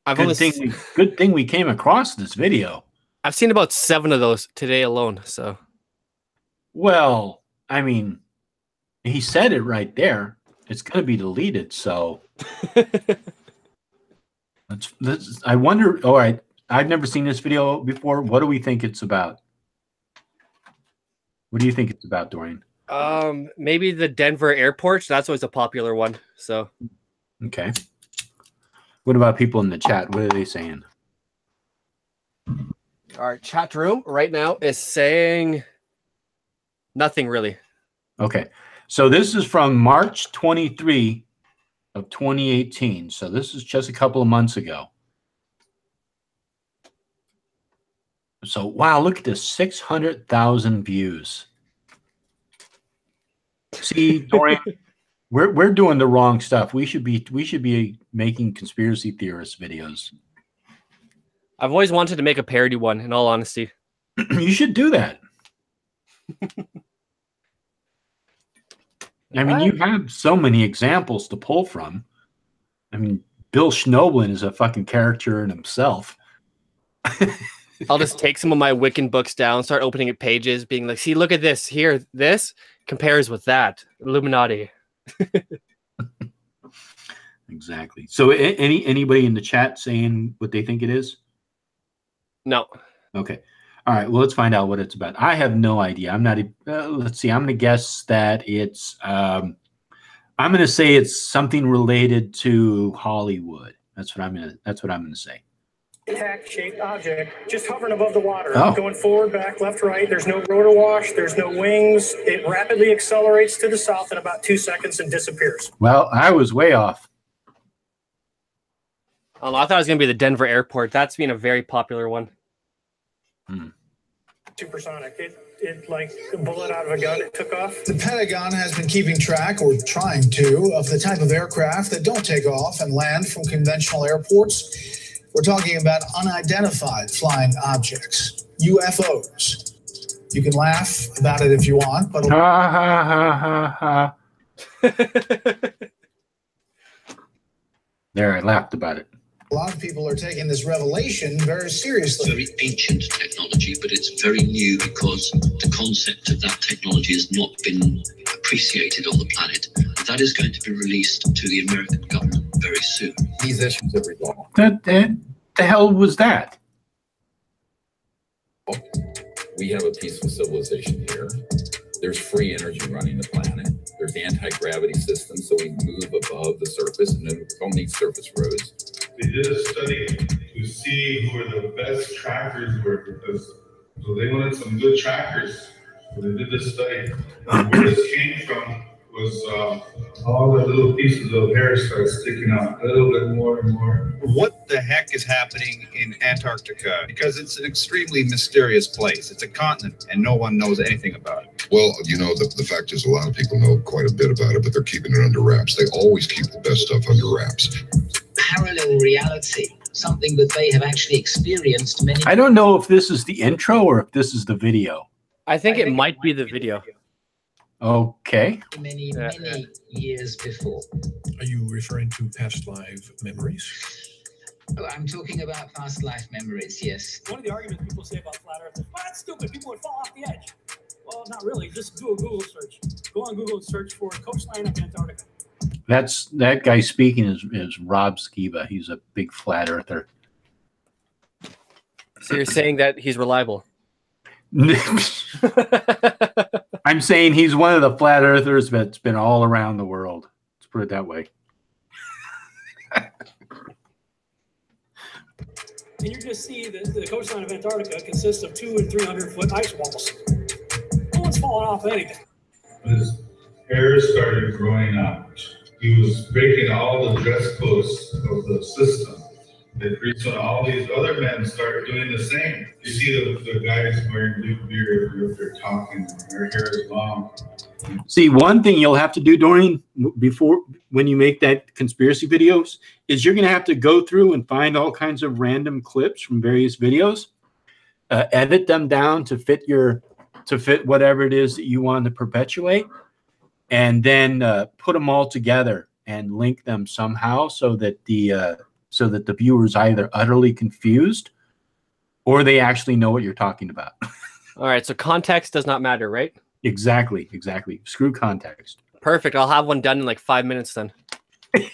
Good thing we came across this video. I've seen about 7 of those today alone, so. Well, I mean, he said it right there. It's going to be deleted, so. I wonder, all right, I've never seen this video before. What do we think it's about? What do you think it's about, Dorian? Maybe the Denver airport. That's always a popular one. So, okay. What about people in the chat? What are they saying? Our chat room right now is saying nothing really. Okay. So this is from March 23 of 2018. So this is just a couple of months ago. So, wow, look at this, 600,000 views. See, Dorian, we're doing the wrong stuff. We should be making conspiracy theorist videos. I've always wanted to make a parody one, in all honesty. You should do that. I mean, you have so many examples to pull from. I mean, Bill Schnoblin is a fucking character in himself. I'll just take some of my Wiccan books down, start opening at pages, being like, see, look at this. Here, this compares with that. Illuminati. Exactly. So anybody in the chat saying what they think it is? No. Okay. All right. Well, let's find out what it's about. I have no idea. I'm not. Let's see. I'm going to guess that it's. I'm going to say it's something related to Hollywood. That's what I'm going to say. tack-shaped object just hovering above the water, going forward, back, left, right. There's no rotor wash. There's no wings. It rapidly accelerates to the south in about 2 seconds and disappears. Well, I was way off. Oh, I thought it was going to be the Denver airport. That's been a very popular one. Supersonic. It like a bullet out of a gun. It took off. The Pentagon has been keeping track, or trying to, of the type of aircraft that don't take off and land from conventional airports. We're talking about unidentified flying objects, UFOs. You can laugh about it if you want, but there, I laughed about it. a lot of people are taking this revelation very seriously. Very ancient technology, but it's very new because the concept of that technology has not been appreciated on the planet. That is going to be released to the American government very soon. These issues are resolved. The hell was that? We have a peaceful civilization here. There's free energy running the planet. There's anti-gravity systems, so we move above the surface and then don't need surface roads. They did a study to see who were the best trackers were, because so they wanted some good trackers. So they did this study. And where this came from was all the little pieces of hair start sticking out a little bit more and more. What the heck is happening in Antarctica? Because it's an extremely mysterious place. It's a continent, and no one knows anything about it. Well, you know, the fact is a lot of people know quite a bit about it, but they're keeping it under wraps. They always keep the best stuff under wraps. Parallel reality, something that they have actually experienced many. I don't know if this is the intro or if this is the video. I think it might be the video. Okay. Many years before. Are you referring to past life memories? Oh, I'm talking about past life memories, yes. One of the arguments people say about flat Earth is, well, that's stupid. People would fall off the edge. Well, not really. Just do a Google search. Go on Google and search for coastline of Antarctica. That guy speaking is Rob Skiba. He's a big flat earther. So you're saying that he's reliable? I'm saying he's one of the flat earthers that's been all around the world. Let's put it that way. And you just see that the coastline of Antarctica consists of 200 and 300 foot ice walls. No one's falling off anything. His hair started growing out. He was breaking all the dress codes of the system. And pretty soon all these other men started doing the same. You see the guys wearing big beard if they're talking, their hair is long. See, one thing you'll have to do, Dorian, when you make that conspiracy videos, is you're going to have to go through and find all kinds of random clips from various videos, edit them down to fit whatever it is that you want to perpetuate, and then put them all together and link them somehow so that the viewer's either utterly confused or they actually know what you're talking about. All right, so context does not matter, right? Exactly. Screw context. Perfect. I'll have one done in like 5 minutes then. Yeah,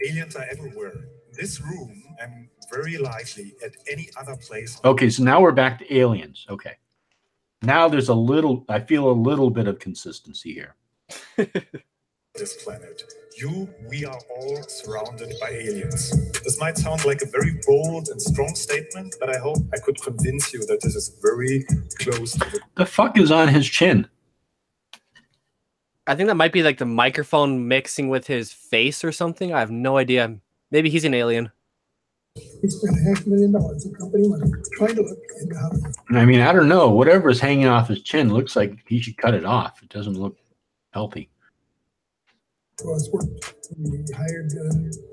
aliens are everywhere. This room, and very likely at any other place. Okay, so now we're back to aliens. Okay. Now there's I feel a little bit of consistency here. This planet. We are all surrounded by aliens. This might sound like a very bold and strong statement, but I hope I could convince you that this is very close to the fuck is on his chin? I think that might be like the microphone mixing with his face or something. I have no idea. Maybe he's an alien. He spent $500,000 in company money trying to look into how. I mean, I don't know. Whatever is hanging off his chin looks like he should cut it off. It doesn't look healthy. Was worked. We hired a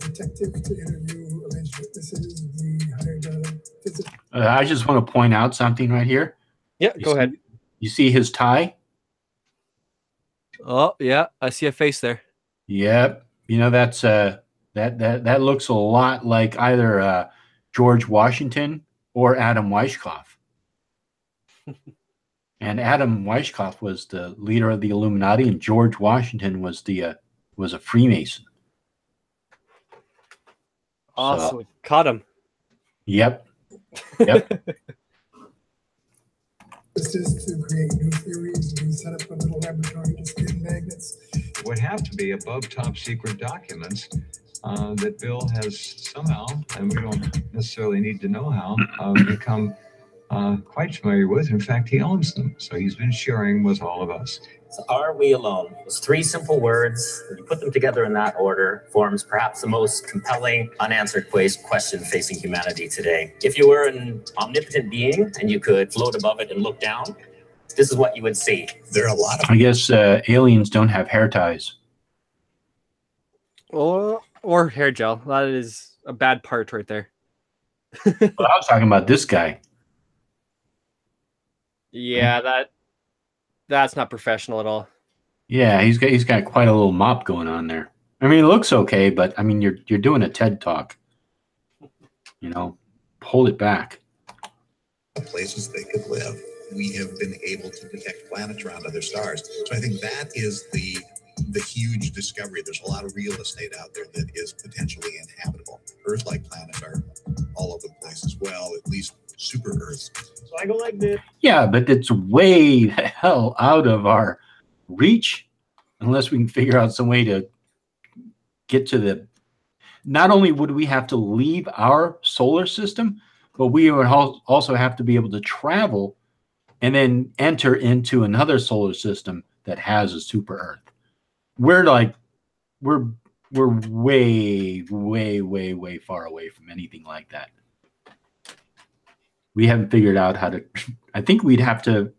detective to interview alleged witnesses. We hired a visit. I just want to point out something right here. Yeah, go ahead. You see his tie? Oh, yeah, I see a face there. Yep. You know, that's that looks a lot like either George Washington or Adam Weishaupt. And Adam Weishaupt was the leader of the Illuminati, and George Washington was a Freemason. Awesome. So, we caught him. Yep. This is to create new theories. We set up a little laboratory to scan magnets. It would have to be above top secret documents that Bill has somehow, and we don't necessarily need to know how, become quite familiar with. In fact, he owns them. So he's been sharing with all of us. So are we alone? Those three simple words, when you put them together in that order, forms perhaps the most compelling unanswered question facing humanity today. If you were an omnipotent being and you could float above it and look down, this is what you would see. There are a lot of... I guess aliens don't have hair ties. Or hair gel. That is a bad part right there. Well, I was talking about this guy. Yeah, that's not professional at all. Yeah, he's got quite a little mop going on there. I mean, it looks okay, but I mean, you're doing a TED talk. You know, hold it back. Places they could live. We have been able to detect planets around other stars. So I think that is the huge discovery. There's a lot of real estate out there that is potentially inhabitable. Earth-like planets are all over the place as well, at least super Earths. So I go like this. Yeah, but it's way the hell out of our reach unless we can figure out some way to get to the... Not only would we have to leave our solar system, but we would also have to be able to travel and then enter into another solar system that has a super Earth. We're way, way, way, way far away from anything like that. We haven't figured out how to... I think we'd have to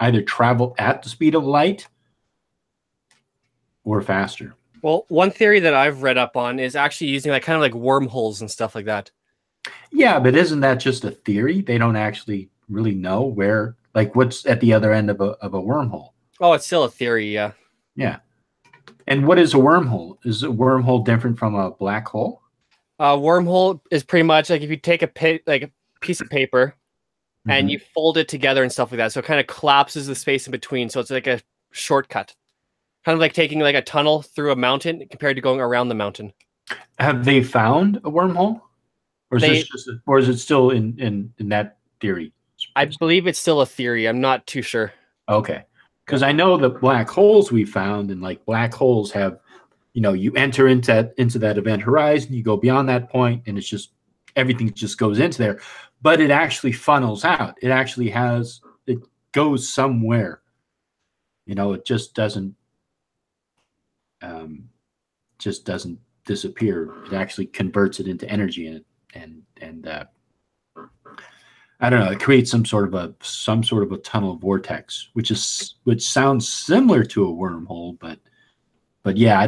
either travel at the speed of light or faster. Well, one theory that I've read up on is actually using like kind of like wormholes and stuff like that. Yeah, but isn't that just a theory? They don't actually really know where, like, what's at the other end of a wormhole. Oh, it's still a theory, yeah. Yeah. And what is a wormhole? Is a wormhole different from a black hole? A wormhole is pretty much like if you take a piece of paper and you fold it together and stuff like that. So it kind of collapses the space in between. So it's like a shortcut. Kind of like taking like a tunnel through a mountain compared to going around the mountain. Have they found a wormhole? Or is it still in that theory? I believe it's still a theory. I'm not too sure. Okay. Because I know the black holes we found, and like black holes have, you know, you enter into that event horizon, you go beyond that point, and it's just everything just goes into there. But it actually funnels out. It actually it goes somewhere. You know, it just doesn't disappear. It actually converts it into energy, and I don't know. It creates some sort of a tunnel vortex, which sounds similar to a wormhole, but yeah, I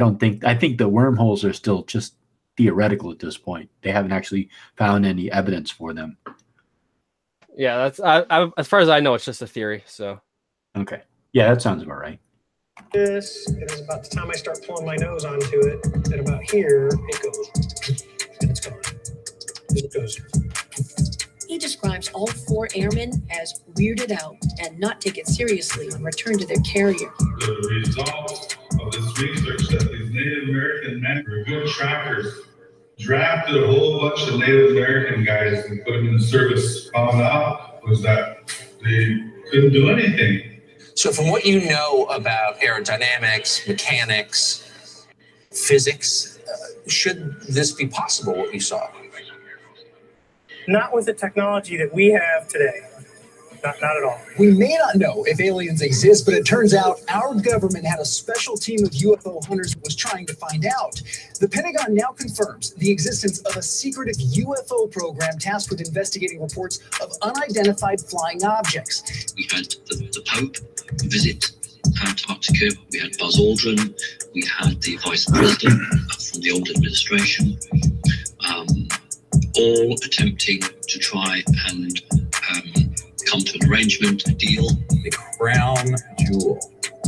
think the wormholes are still just theoretical at this point. They haven't actually found any evidence for them. Yeah, that's as far as I know, it's just a theory. So okay, yeah, that sounds about right. This, it is about the time I start pulling my nose onto it. At about here, it goes, and it's gone. It goes. He describes all four airmen as weirded out and not taken seriously on return to their carrier. The results of this research that these Native American men were good trackers, drafted a whole bunch of Native American guys and put them in the service. Found out was that they couldn't do anything. So from what you know about aerodynamics, mechanics, physics, should this be possible, what you saw? Not with the technology that we have today. Not at all. We may not know if aliens exist, but it turns out our government had a special team of UFO hunters that was trying to find out. The Pentagon now confirms the existence of a secretive UFO program tasked with investigating reports of unidentified flying objects. We had the Pope visit Antarctica. We had Buzz Aldrin. We had the Vice President from the old administration, all attempting to try and come to an arrangement, a deal. The crown jewel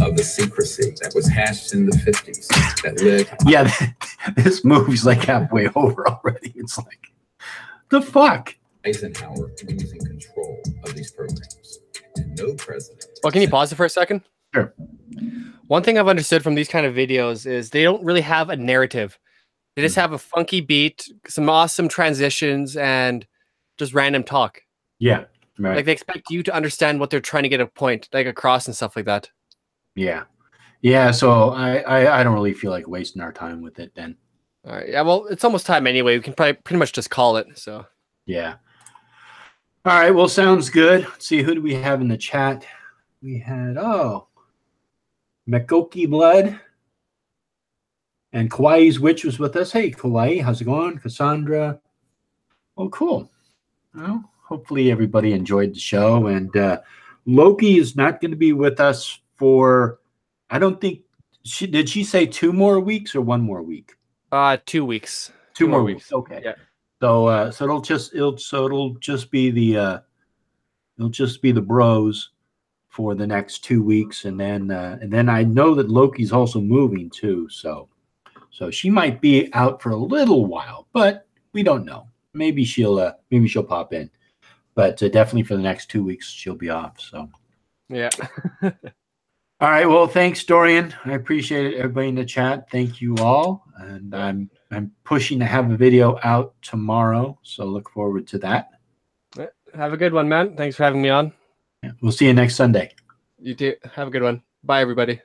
of the secrecy that was hashed in the 50s that led... Yeah, this movie's like halfway over already. It's like, the fuck? Eisenhower losing control of these programs. And no president... Well, can you pause it for a second? Sure. One thing I've understood from these kind of videos is they don't really have a narrative. They just have a funky beat, some awesome transitions, and just random talk. Yeah. Right. Like they expect you to understand what they're trying to get a point like across and stuff like that. Yeah. Yeah, so I don't really feel like wasting our time with it then. All right. Yeah. Well, it's almost time anyway. We can probably pretty much just call it. So. Yeah. All right. Well, sounds good. Let's see, who do we have in the chat? We had Mekoki Blood and Kauai's Witch was with us. Hey, Kauai, how's it going? Cassandra. Oh, cool. Well, hopefully everybody enjoyed the show. And Loki is not going to be with us for, I don't think, did she say 2 more weeks or 1 more week? 2 weeks. 2 more weeks. Okay. Yeah. So it'll just be the bros for the next 2 weeks, and then I know that Loki's also moving too. So she might be out for a little while, but we don't know. Maybe she'll pop in, but definitely for the next 2 weeks she'll be off. So yeah. All right. Well, thanks, Dorian. I appreciate it. Everybody in the chat, thank you all. And I'm pushing to have a video out tomorrow, so look forward to that. Have a good one, man. Thanks for having me on. Yeah, we'll see you next Sunday. You too. Have a good one. Bye, everybody.